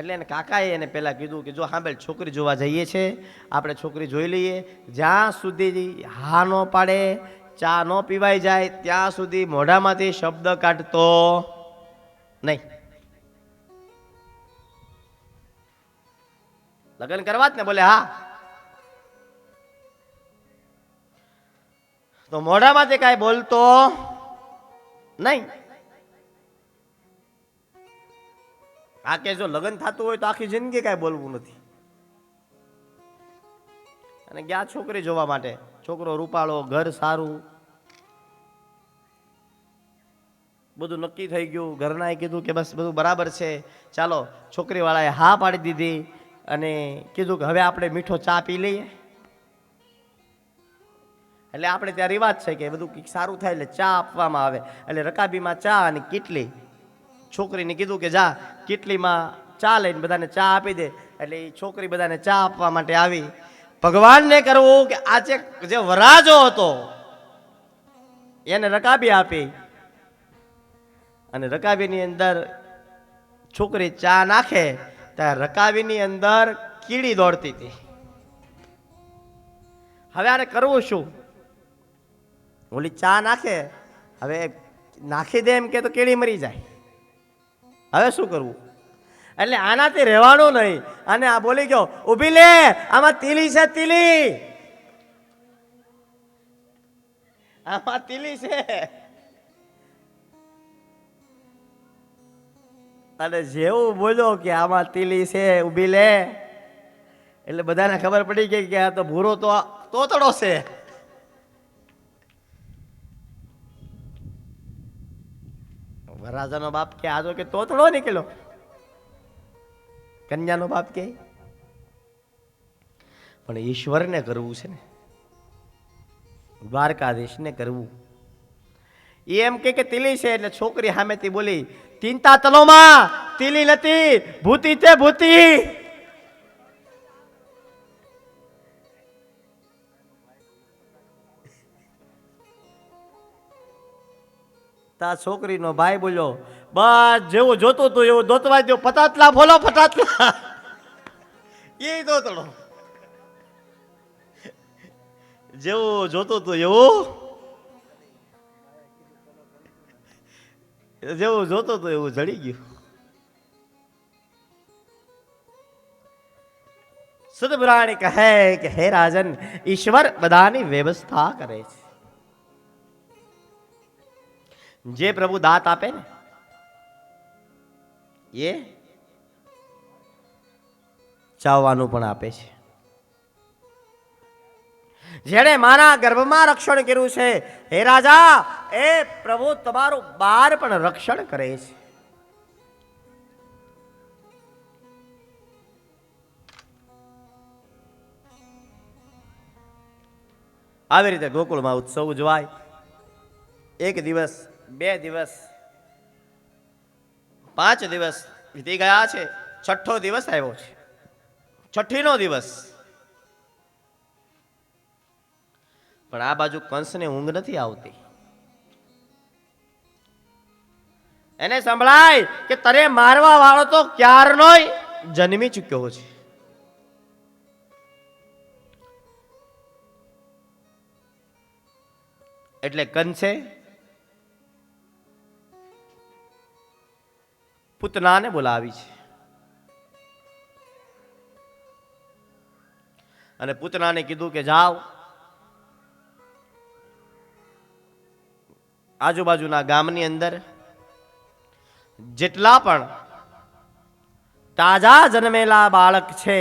એટલે એને કાકાએ એને પહેલાં કીધું કે જો સાંભળ છોકરી જોવા જઈએ છે, આપણે છોકરી જોઈ લઈએ, જ્યાં સુધી હા ન પાડે, ચા ન પીવાઈ જાય ત્યાં સુધી મોઢામાંથી શબ્દ કાઢતો નહીં. લગ્ન કરવા જ ને? બોલે હા. તો મોઢામાંથી કાંઈ બોલતો નહીં. આ કે જો લગ્ન થતું હોય તો આખી જિંદગી કાંઈ બોલવું નથી. અને ગયા છોકરી જોવા માટે. છોકરો રૂપાળો, ઘર સારું, બધું નક્કી થઈ ગયું. ઘરનાએ કીધું કે બસ બધું બરાબર છે, ચાલો. છોકરીવાળાએ હા પાડી દીધી અને કીધું કે હવે આપણે મીઠો ચા પી લઈએ. એટલે આપણે ત્યાં રિવાજ છે કે બધું કંઈક સારું થાય એટલે ચા આપવામાં આવે. એટલે રકાબીમાં ચા અને કીટલી. છોકરીને કીધું કે જા કીટલીમાં ચા લઈને બધાને ચા આપી દે. એટલે એ છોકરી બધાને ચા આપવા માટે આવી. ભગવાનને કરવું કે આજે જે વરાજો હતો એને રકાબી આપી અને રકાબીની અંદર છોકરી ચા નાખે ત્યારે રકાબીની અંદર કીડી દોડતી હતી. હવે આને કરવું શું? ઓલી ચા નાખે, હવે નાખી દે એમ કે તો કીડી મરી જાય. હવે શું કરવું? એટલે આનાથી રહેવાનું નહીં. અને આ બોલી ગયો, ઊભી લે, આમાં તીલી છે, તીલી, આમાં તીલી છે. અને જેવું બોલ્યો કે આમાં તીલી છે, ઊભી લે, એટલે બધાને ખબર પડી ગઈ કે આ તો ભૂરો તો તોતડો છે. વરરાજાનો બાપ કે આજો કે તોતડો નીકળ્યો. કન્યાનો બાપ કે પણ ઈશ્વરને કરવું છે ને, દ્વારકાધીશને કરવું. એમ કે તીલી છે એટલે છોકરી સામેથી બોલી, ચિંતા તલોમાં તીલી નથી, ભૂતી તે ભૂતી. તા છોકરીનો ભાઈ બોલ્યો, બસ જેવું જોતું હતું એવું દોતવા દો, પતાતલા બોલો, પતાતલા. એ દોતડો જેવું જોતું હતું એવું, જેવું જોતું હતું એવું જડી ગયું. સુદપુરાણી કહે કે હે રાજન, ઈશ્વર બધાની વ્યવસ્થા કરે છે. જે પ્રભુ દાત આપે ને એ ચાવવાનું પણ આપે છે. જેણે મારા ગર્ભમાં રક્ષણ કર્યું છે, હે રાજા, એ પ્રભુ તમારું બહાર પણ રક્ષણ કરે છે. આવી રીતે ગોકુળમાં ઉત્સવ ઉજવાય. 1 દિવસ, 2 દિવસ, 5 દિવસ વીતી ગયા છે. 6ઠ્ઠો દિવસ આવ્યો છે, 6ઠ્ઠીનો દિવસ. પણ આ બાજુ કંસને ઊંઘ નથી આવતી. એને સંભળાય કે તને મારવા વાળો તો ક્યારનો જન્મી ચૂક્યો છે. એટલે કંસે પૂતનાને બોલાવી છે અને પૂતનાને કીધું કે જાઓ, આજુબાજુના ગામની અંદર જેટલા પણ તાજા જન્મેલા બાળક છે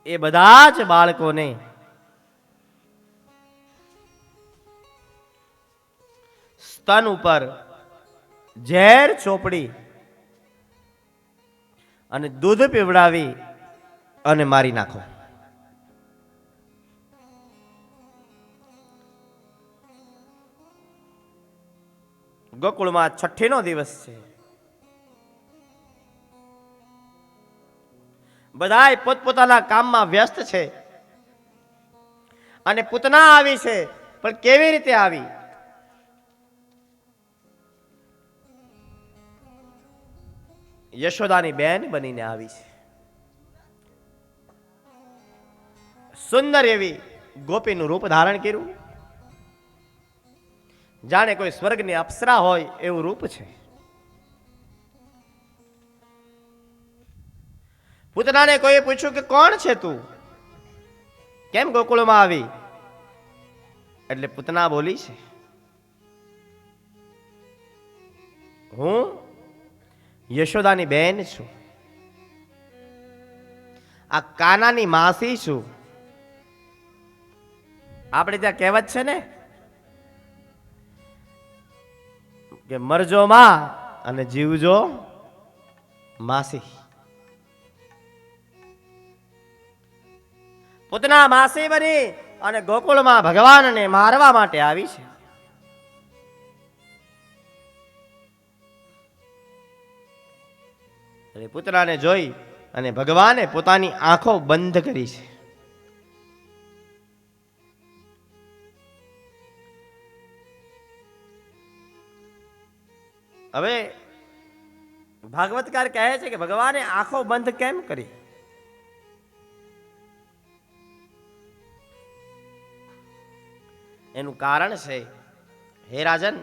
એ બધા જ બાળકોને સ્તન ઉપર ઝેર ચોપડી અને દૂધ પીવડાવી અને મારી નાખો. ગોકુળમાં 6ઠ્ઠીનો દિવસ છે. બધાય પોતપોતાના કામમાં વ્યસ્ત છે અને પૂતના આવી છે, પણ કેવી રીતે આવી? યશોદાની બેન બનીને આવી છે. સુંદર એવી ગોપીનું રૂપ ધારણ કર્યું. જાણે કોઈ સ્વર્ગની અપ્સરા હોય એવું રૂપ છે. પૂતનાને કોઈએ પૂછ્યું કે કોણ છે તું, કેમ ગોકુળમાં આવી? એટલે પૂતના બોલી છે, હું યશોદાની બેન છું, આ કાનાની માસી છું. આપણે ત્યાં કહેવત છે ને કે મરજો માં અને જીવજો માસી. પૂતના માસી બની અને ગોકુળમાં ભગવાનને મારવા માટે આવી છે. એટલે પૂતનાને જોઈ અને ભગવાને પોતાની આંખો બંધ કરી છે. હવે ભાગવતકાર કહે છે કે ભગવાને આંખો બંધ કેમ કરી? એનું કારણ છે, હે રાજન,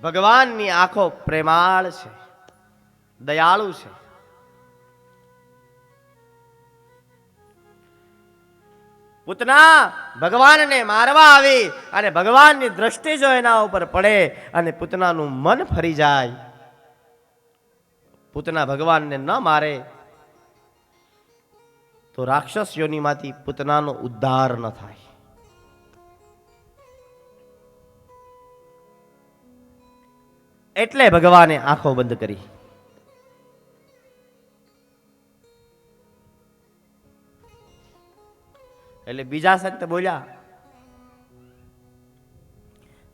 ભગવાનની આંખો પ્રેમાળ છે, દયાળુ છે. પૂતના ભગવાનને મારવા આવી અને ભગવાનની દ્રષ્ટિ જો એના ઉપર પડે અને પૂતનાનું મન ફરી જાય, પૂતના ભગવાનને ન મારે તો રાક્ષસ યોનિમાંથી પૂતનાનો ઉદ્ધાર ન થાય. એટલે ભગવાને આંખો બંધ કરી. એટલે બીજા સંત બોલ્યા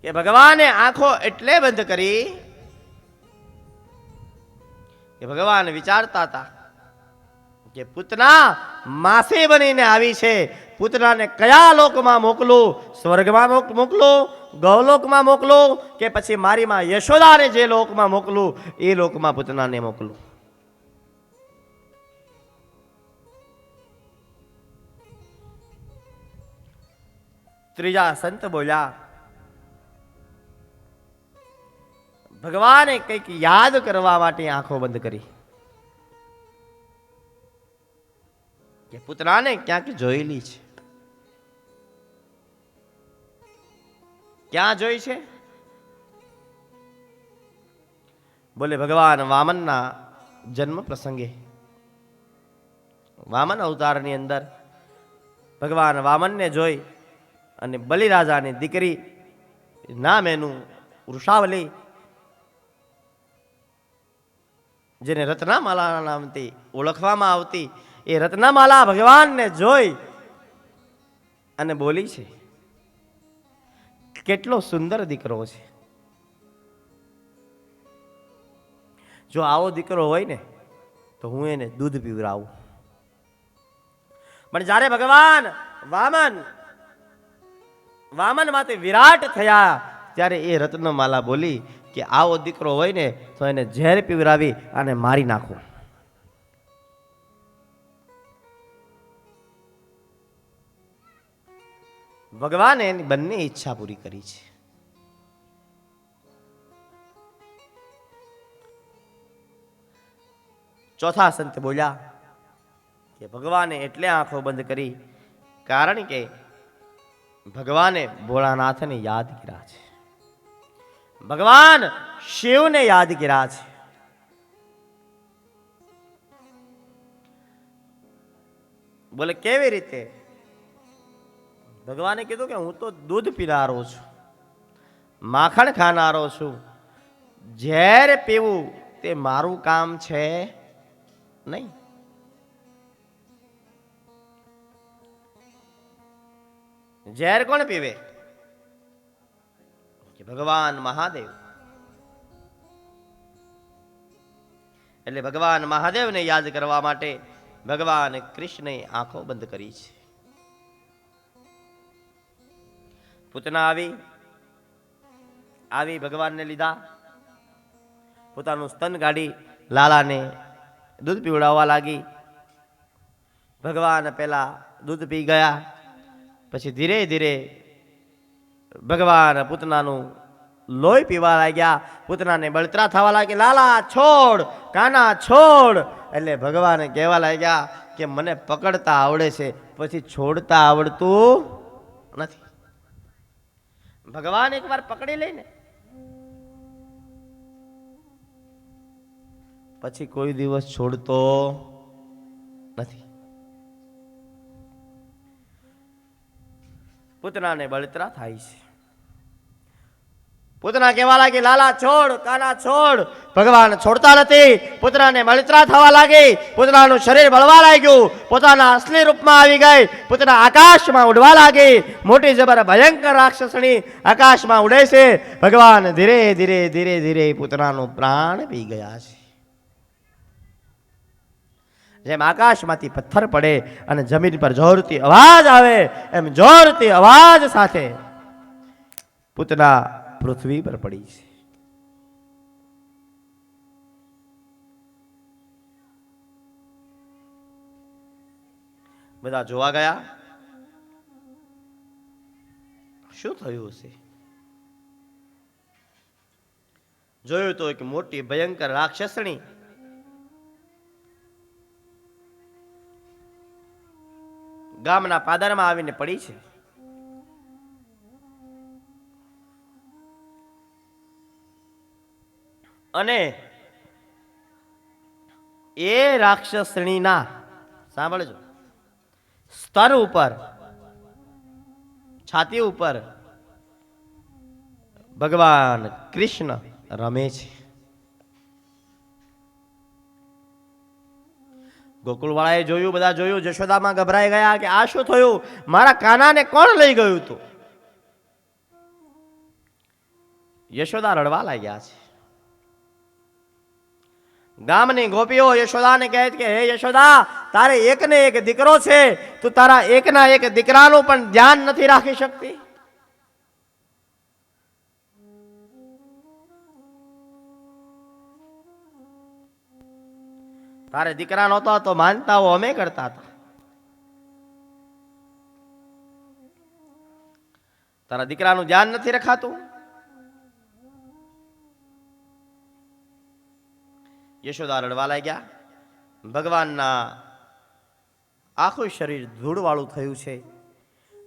કે ભગવાને આંખો એટલે બંધ કરી કે ભગવાન વિચારતા હતા કે પૂતના માસી બનીને આવી છે, પૂતનાને કયા લોકમાં મોકલું? સ્વર્ગમાં મોકલું, ગૌલોકમાં મોકલું, કે પછી મારી માં યશોદાને જે લોકમાં મોકલું એ લોકમાં પૂતનાને મોકલું? ત્રીજા સંત બોલ્યા, ભગવાને કંઈક યાદ કરવા માટે આંખો બંધ કરી કે પૂતનાને ક્યાંક જોયેલી છે. ક્યાં જોઈ છે? બોલે ભગવાન વામનના જન્મ પ્રસંગે, વામન અવતારની અંદર ભગવાન વામનને જોઈ અને બલિરાજાની દીકરી, નામ એનું વૃષાવલી, જેને રત્નામાલાના નામથી ઓળખવામાં આવતી, એ રત્નામાલા ભગવાનને જોઈ અને બોલી છે, કેટલો સુંદર દીકરો છે. જો આવો દીકરો હોય ને તો હું એને દૂધ પીવરાવું. પણ જ્યારે ભગવાન વામન માટે વિરાટ થયા ત્યારે એ રત્નમાલા બોલી કે આવો દીકરો હોય ને તો એને ઝેર પીવરાવી અને મારી નાખું. ભગવાને એની બંને ઈચ્છા પૂરી કરી છે. ચોથા સંત બોલ્યા કે ભગવાને એટલે આંખો બંધ કરી કારણ કે ભગવાને ભોળાનાથને યાદ કર્યા છે, ભગવાન શિવને યાદ કર્યા છે. બોલે કેવી રીતે? ભગવાને કીધું કે હું તો દૂધ પીનારો છું, માખણ ખાનારો છું, ઝેર પીવું તે મારું કામ છે નહીં. ઝેર કોણ પીવે? કે ભગવાન મહાદેવ. એટલે ભગવાન મહાદેવને યાદ કરવા માટે ભગવાન કૃષ્ણે આંખો બંધ કરી છે. પૂતના આવી ભગવાનને લીધા પોતાનું સ્તન કાઢી લાલાને દૂધ પીવડાવવા લાગી. ભગવાન પહેલા દૂધ પી ગયા, પછી ધીરે ધીરે ભગવાન પૂતનાનું લોહી પીવા લાગ્યા. પૂતનાને બળતરા થવા લાગી, લાલા છોડ, કાના છોડ. એટલે ભગવાન કહેવા લાગ્યા કે મને પકડતા આવડે છે, પછી છોડતા આવડતું નથી. ભગવાન એકવાર પકડી લઈને પછી કોઈ દિવસ છોડતો નથી. પૂતનાને બળતરા થાય છે. પૂતના કહેવા લાગી, લાલા છોડ, કાના છોડ. ભગવાન છોડતા નથી. પૂતનાને બળતરા થવા લાગી. પૂતનાનું શરીર બળવા લાગ્યું. પોતાના અસલી રૂપમાં આવી ગઈ. પૂતના આકાશમાં ઉડવા લાગી. મોટી જબર ભયંકર રાક્ષસણી આકાશમાં ઉડે છે. ભગવાન ધીરે ધીરે ધીરે ધીરે પૂતનાનું પ્રાણ પી ગયા છે. જેમ આકાશમાંથી પથ્થર પડે અને જમીન પર જોરથી અવાજ આવે, એમ જોરથી અવાજ સાથે પૂતના પૃથ્વી પર પડી છે. બધા જોવા ગયા, શું થયું હશે? જોયું તો એક મોટી ભયંકર રાક્ષસણી ગામના પાદરમાં આવીને પડી છે. અને એ રાક્ષસણીના, સાંભળજો, સ્તર ઉપર, છાતી ઉપર ભગવાન કૃષ્ણ રમે છે. ગોકુળવાળાએ જોયું, બધા જોયું. જશોદામાં ગભરાઈ ગયા કે આ શું થયું? મારા કાનાને કોણ લઈ ગયું હતું? યશોદા રડવા લાગ્યા છે. ગામની ગોપીઓ યશોદાને કહે છે કે હે યશોદા, તારે એક ને એક દીકરો છે, તું તારા એકના એક દીકરાનું પણ ધ્યાન નથી રાખી શકતી. તારે દીકરા નહોતો તો માનતાઓ અમે કરતા હતા. તારા દીકરાનું ધ્યાન નથી રખાતું. યશોદા રડવા લાગ્યા. ભગવાનના આખું શરીર ધૂળવાળું થયું છે.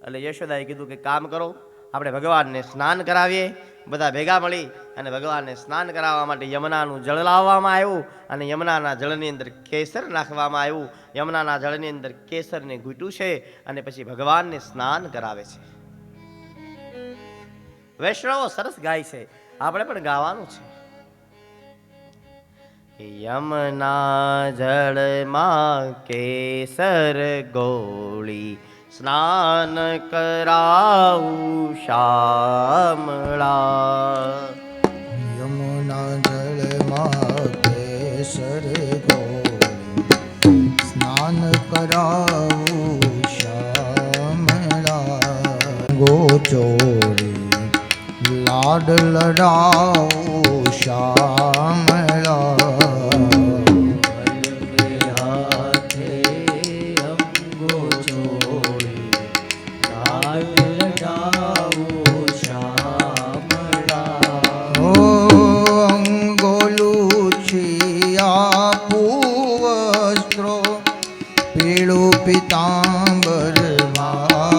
એટલે યશોદાએ કીધું કે કામ કરો, આપણે ભગવાનને સ્નાન કરાવીએ. બધા ભેગા મળી અને ભગવાનને સ્નાન કરાવવા માટે યમુનાનું જળ લાવવામાં આવ્યું. અને યમુનાના જળની અંદર કેસર નાખવામાં આવ્યું. યમુનાના જળની અંદર કેસરને ઘૂંટ્યું છે અને પછી ભગવાનને સ્નાન કરાવે છે. વૈષ્ણવો સરસ ગાય છે, આપણે પણ ગાવાનું છે. યમુના જળમાં કેસર ગોળી, સ્નાન કરાવું શામળા. યમુના જળમાં કેસર ગોળી, સ્નાન કરાવું શ્યામળા. ગોચોરી લાડ લડાવું શ્યામળા. પિતાંબર વાલમાં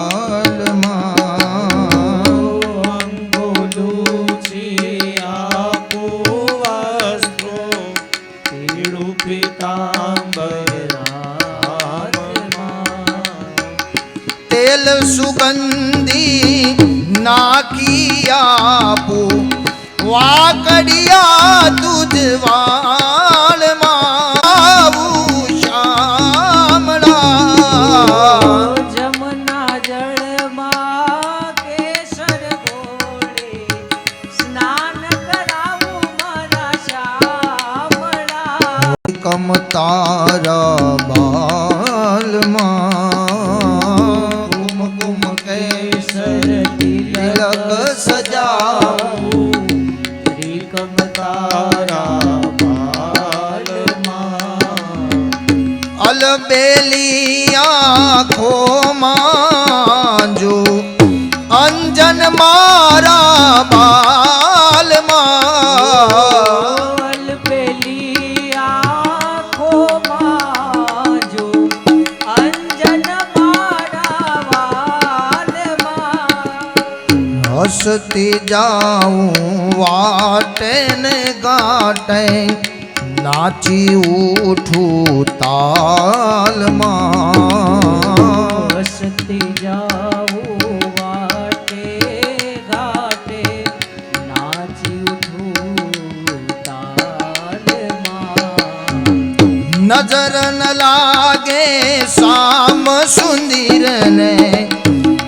તેલ સુગંધી નાખી આપું વાકડિયા દૂધ વાળમાં આવું શામળા. જમના જળમાં કેસર ગોળી, સ્નાન કરાવું મારા શામળા. કમ તારા બાલમાં કુમકુમ કેસર તિલક સજાવું. ત્રિકમ તારા અલબેલી આંખોમાં જો અંજન મારા બાલમાં અલબેલી આંખોમાં જો અંજન મારા વાલમાં હસતી જાઉં વાટે ને ગાટે નાચી ઉઠું તાલમાં હસતી જાવું વાટે ઘાટે નાચી ઉઠું તાલમાં નજર ન લાગે શામ સુંદરને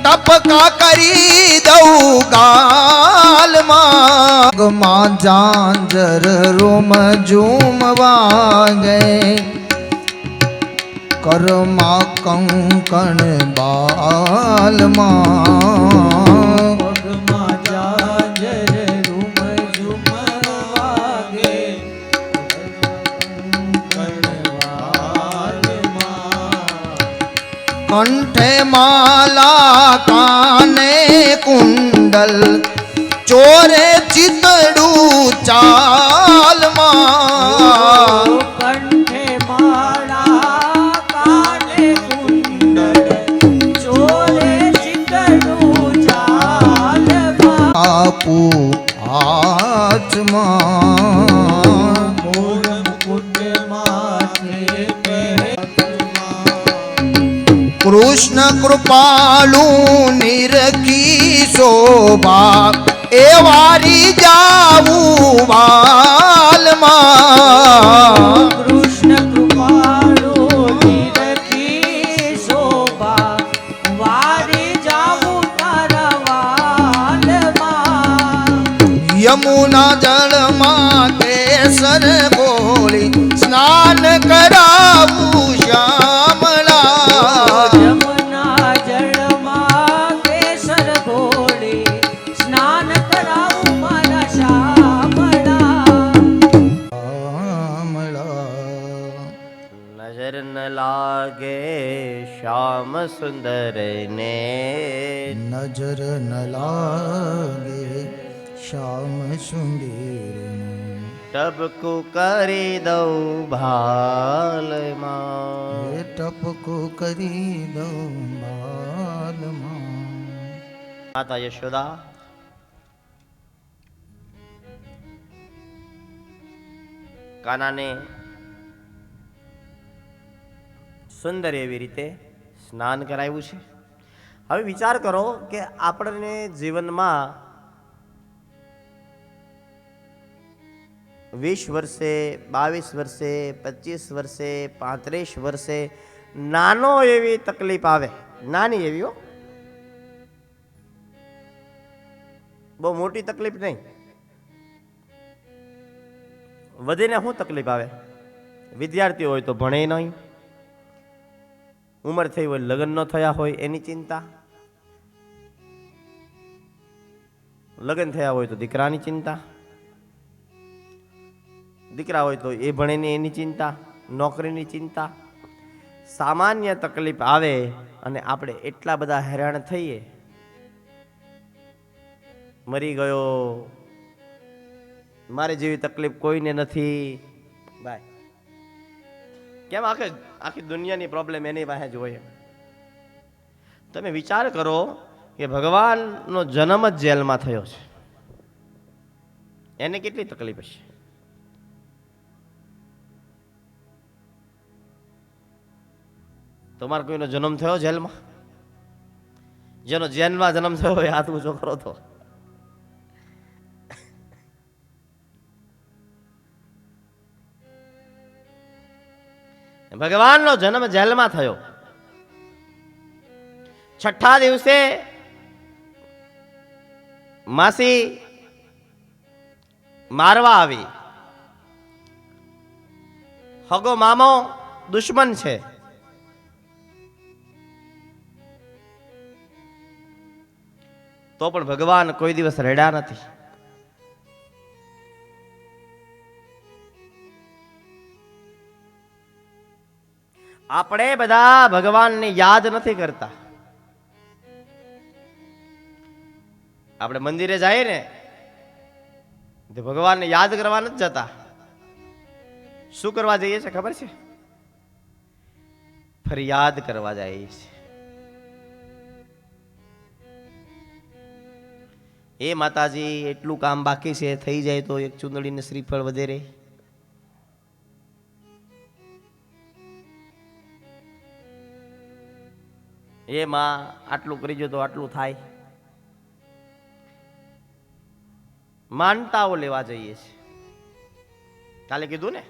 ટપકા કરી દઉં ગાલમાં ઝાંઝર રોમ ઝૂમ વાગે કરમાં કંકણ બાલમાં પગમાં ઝાંઝર રૂમ ઝૂમ વાગે કંઠે માલા કાને કુંડલ ચોરે ચિતડું ચાલમાં કંઠે માળા કાને કુંડળ ચોરે ચિતડું ચાલમાં આપુ હાથમાં મોર મુકુટ માથે કૃષ્ણ કૃપાલુ નિરખી શોભા એ વારી જાવું વાલમાં કૃષ્ણ કૃપાળુ નિરખી શોભા વારી જાવું તારા વાલમાં યમુના જળમાં કેસર બોળી સ્નાન કરાવું શ્યામળા યમુના જળમાં કેસર ઘોળી સ્નાન કરાવું મારા શામળા નજર ન લાગે શ્યામ સુંદર ને નજર ન લાગે શ્યામ સુંદર ટબકું કરી દઉં ભાલમાં ટપકું કરી દઉં બાલમાં માતા યશોદા કાનાને સુંદર એવી રીતે સ્નાન કરાવ્યું છે. હવે વિચાર કરો કે આપણને જીવનમાં 20 વર્ષે 22 વર્ષે 25 વર્ષે 35 વર્ષે નાનો એવી તકલીફ આવે, નાની એવી હો, બહુ મોટી તકલીફ નહીં, વધીને શું તકલીફ આવે? વિદ્યાર્થી હોય તો ભણે નહીં, ઉંમર થઈ હોય લગ્ન ન થયા હોય એની ચિંતા, લગ્ન થયા હોય તો દીકરાની ચિંતા, દીકરા હોય તો એ ભણે ને એની ચિંતા, નોકરીની ચિંતા. સામાન્ય તકલીફ આવે અને આપણે એટલા બધા હેરાન થઈએ, મરી ગયો, મારે જેવી તકલીફ કોઈને નથી, ભાઈ કેમ આખી દુનિયાની પ્રોબ્લેમ એની પાસે જ હોય. તમે વિચાર કરો કે ભગવાનનો જન્મ જ જેલમાં થયો છે, એને કેટલી તકલીફ હશે? તમારે કોઈનો જન્મ થયો જેલમાં? જેનો જેલમાં જન્મ થયો હોય હાથ ઊંચો કરો તો. ભગવાનનો જન્મ જેલમાં થયો. છઠ્ઠા દિવસે માસી મારવા આવી. હગો મામો દુશ્મન છે, તો પણ ભગવાન કોઈ દિવસ રડ્યા નથી. આપણે બધા ભગવાનને યાદ નથી કરતા. આપણે મંદિરે જઈએ ને તો ભગવાનને યાદ કરવા નથી જતા. શું કરવા જઈએ છે ખબર છે? ફરિયાદ કરવા જઈએ છે. એ માતાજી એટલું કામ બાકી છે, થઈ જાય તો એક ચૂંદડીને શ્રીફળ વધેરે. એ માં આટલું કરી જો તો આટલું થાય. માનતાઓ લેવા જઈએ છે. કાલે કીધું ને,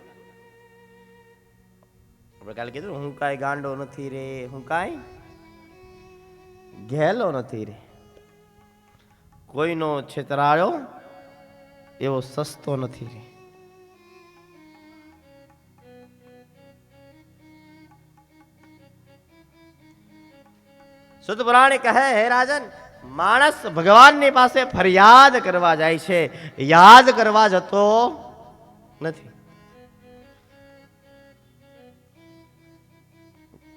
આપણે કાલે કીધું હું કાંઈ ગાંડો નથી રે, હું કાંઈ ઘેલો નથી રે, કોઈનો છેતરાયો એવો સસ્તો નથી રે. શુદ્ધ પુરાણી કહે, હે રાજન, માણસ ભગવાનની પાસે ફરિયાદ કરવા જાય છે, યાદ કરવા જતો નથી.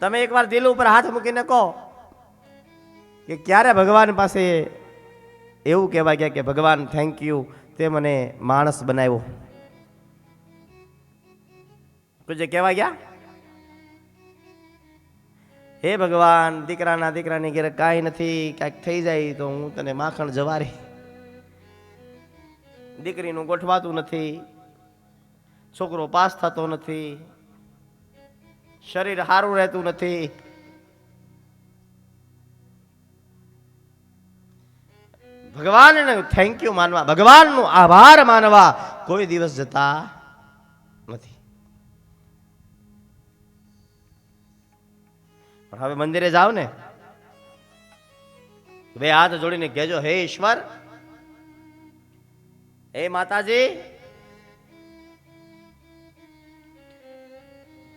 તમે એકવાર દિલ ઉપર હાથ મૂકીને કહો કે ક્યારે ભગવાન પાસે એવું કહેવા ગયા કે ભગવાન થેન્ક યુ, તે મને માણસ બનાવ્યો? કોઈ કહેવા ગયા, હે ભગવાન, દીકરાની ઘરે કાંઈ નથી, કાંઈક થઈ જાય તો હું તને માખણ જવારી, દીકરીનું ગોઠવાતું નથી, છોકરો પાસ થતો નથી, શરીર સારું રહેતું નથી, ભગવાનને થેન્ક યુ માનવા, ભગવાનનો આભાર માનવા કોઈ દિવસ જતા નથી. પણ હવે મંદિરે જાવ ને, બે હાથ જોડીને કહેજો, હે ઈશ્વર, હે માતાજી,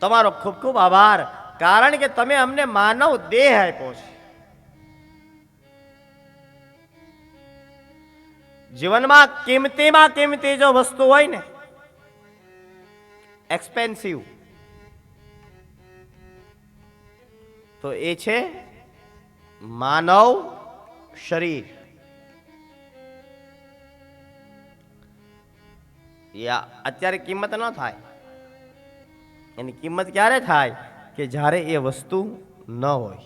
તમારો ખૂબ ખૂબ આભાર, કારણ કે તમે અમને માનવ દેહ આપ્યો છે. જીવનમાં કિંમતીમાં કિંમતી જો વસ્તુ હોય ને, એક્સપેન્સિવ, તો એ છે માનવ શરીર. અત્યારે કિંમત ન થાય, એની કિંમત ક્યારે થાય કે જ્યારે એ વસ્તુ ન હોય.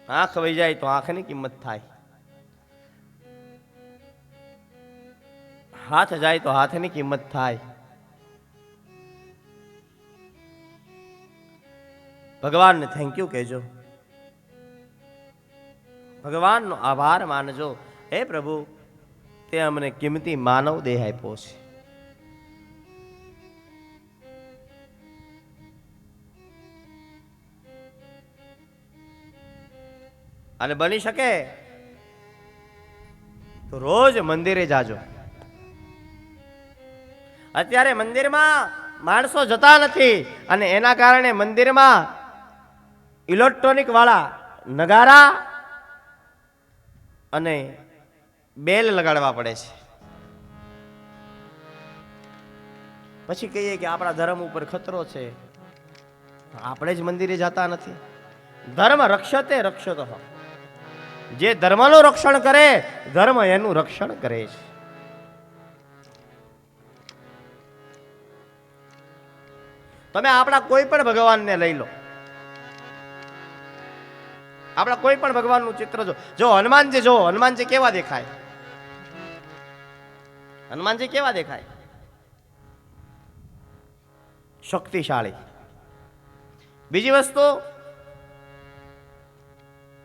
આંખ વહી જાય તો આંખની કિંમત થાય, હાથ જાય તો હાથની કિંમત થાય. ભગવાનને થેન્ક યુ કહેજો, ભગવાનનો આભાર માનજો, હે પ્રભુ, તે અમને કિંમતી માનવ દેહ આપ્યો છે. અને બની શકે તો રોજ મંદિરે જાજો. અત્યારે મંદિરમાં માણસો જતા નથી અને એના કારણે મંદિરમાં ઇલેક્ટ્રોનિક વાળા નગારા અને બેલ લગાડવા પડે છે. પછી કહીએ કે આપણા ધર્મ ઉપર ખતરો છે, આપણે જ મંદિરે જતા નથી. ધર્મ રક્ષતે રક્ષત, જે ધર્મનું રક્ષણ કરે, ધર્મ એનું રક્ષણ કરે છે. તમે આપણા કોઈ પણ ભગવાનને લઈ લો, આપણા કોઈ પણ ભગવાનનું ચિત્ર જો હનુમાનજી, જો હનુમાનજી કેવા દેખાય, હનુમાનજી કેવા દેખાય? શક્તિશાળી. બીજી વસ્તુ,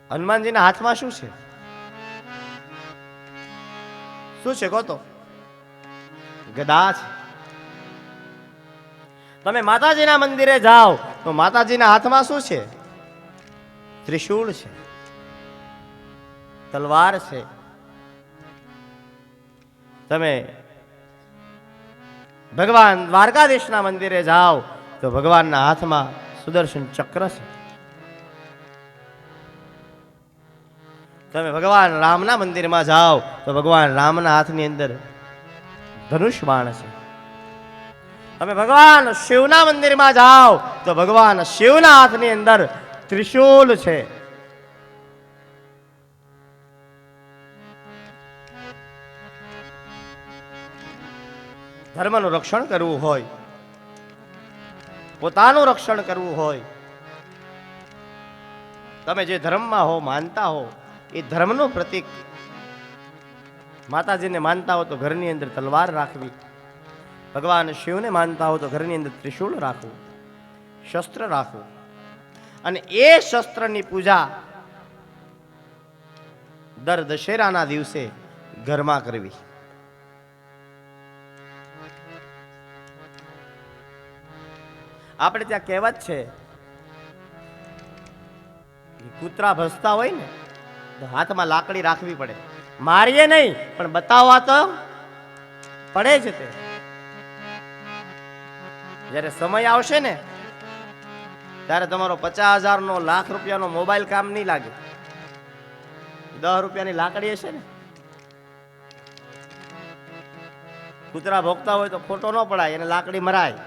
હનુમાનજીના હાથમાં શું છે? શું છે કહો તો? ગદા છે. તમે માતાજીના મંદિરે જાઓ તો માતાજીના હાથમાં શું છે? ત્રિશૂળ છે, તલવાર છે. તમે ભગવાન દ્વારકાધીશના મંદિરે જાઓ તો ભગવાનના હાથમાં સુદર્શન ચક્ર છે. તમે ભગવાન રામના મંદિરમાં જાઓ તો ભગવાન રામના હાથની અંદર ધનુષ બાણ છે. તમે ભગવાન શિવના મંદિરમાં જાઓ તો ભગવાન શિવના હાથની અંદર ત્રિશૂલ છે. ધર્મનું રક્ષણ કરવું હોય, પોતાનું રક્ષણ કરવું હોય, તમે જે ધર્મમાં હો, માનતા હો, એ ધર્મનું પ્રતીક. માતાજીને માનતા હો તો ઘરની અંદર તલવાર રાખવી, ભગવાન શિવને માનતા હો તો ઘરની અંદર ત્રિશૂળ રાખવું, શસ્ત્ર રાખવું, અને એ શસ્ત્રની પૂજા દર દશેરાના દિવસે ઘરમાં કરવી. આપણે ત્યાં કહેવત છે કે કૂતરા ભસતા હોય ને તો હાથમાં લાકડી રાખવી પડે. મારીએ નહીં પણ બતાવવા તો પડે જ. તે જ્યારે સમય આવશે ને ત્યારે તમારો 50,000 નો લાખ રૂપિયાનો મોબાઈલ કામ નહીં લાગે. 10 રૂપિયાની લાકડી હશે ને, કૂતરા ભોગતા હોય તો ખોટો ન પડાય, એને લાકડી મરાય.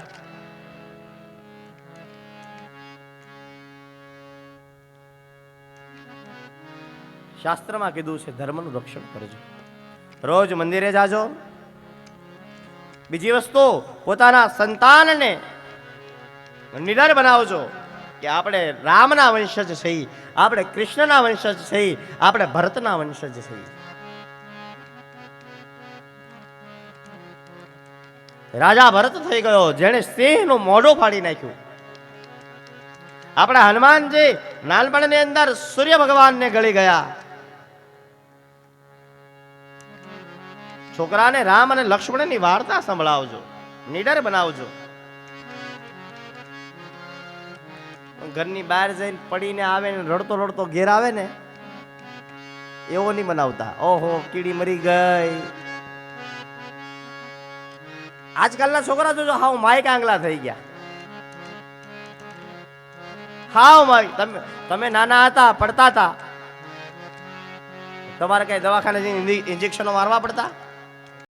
શાસ્ત્રમાં કીધું છે ધર્મનું રક્ષણ કરજો, રોજ મંદિરે જાજો. બીજી વસ્તુ, પોતાના સંતાનને નિડર બનાવજો કે આપણે રામના વંશજ છીએ, આપણે કૃષ્ણના વંશજ છીએ, આપણે ભરતના વંશજ છીએ. રાજા ભરત થઈ ગયો જેણે સિંહનું મોઢું ફાડી નાખ્યું. આપણા હનુમાનજી નાનપણની અંદર સૂર્ય ભગવાનને ગળી ગયા. છોકરાને રામ અને લક્ષ્મણની વાર્તા સંભળાવજો, નિડર બનાવજો. ઘરની બહાર જઈને પડીને આવે ને રડતો રડતો ઘેર આવે ને એવો નહીં બનાવતા. ઓહો કીડી મરી ગઈ. આજકાલના છોકરા જોજો હાવ માઈક આંગલા થઈ ગયા. હાવ માઈક. તમે નાના હતા પડતા હતા, તમારે કઈ દવાખાને જઈને ઇન્જેક્શનો મારવા પડતા?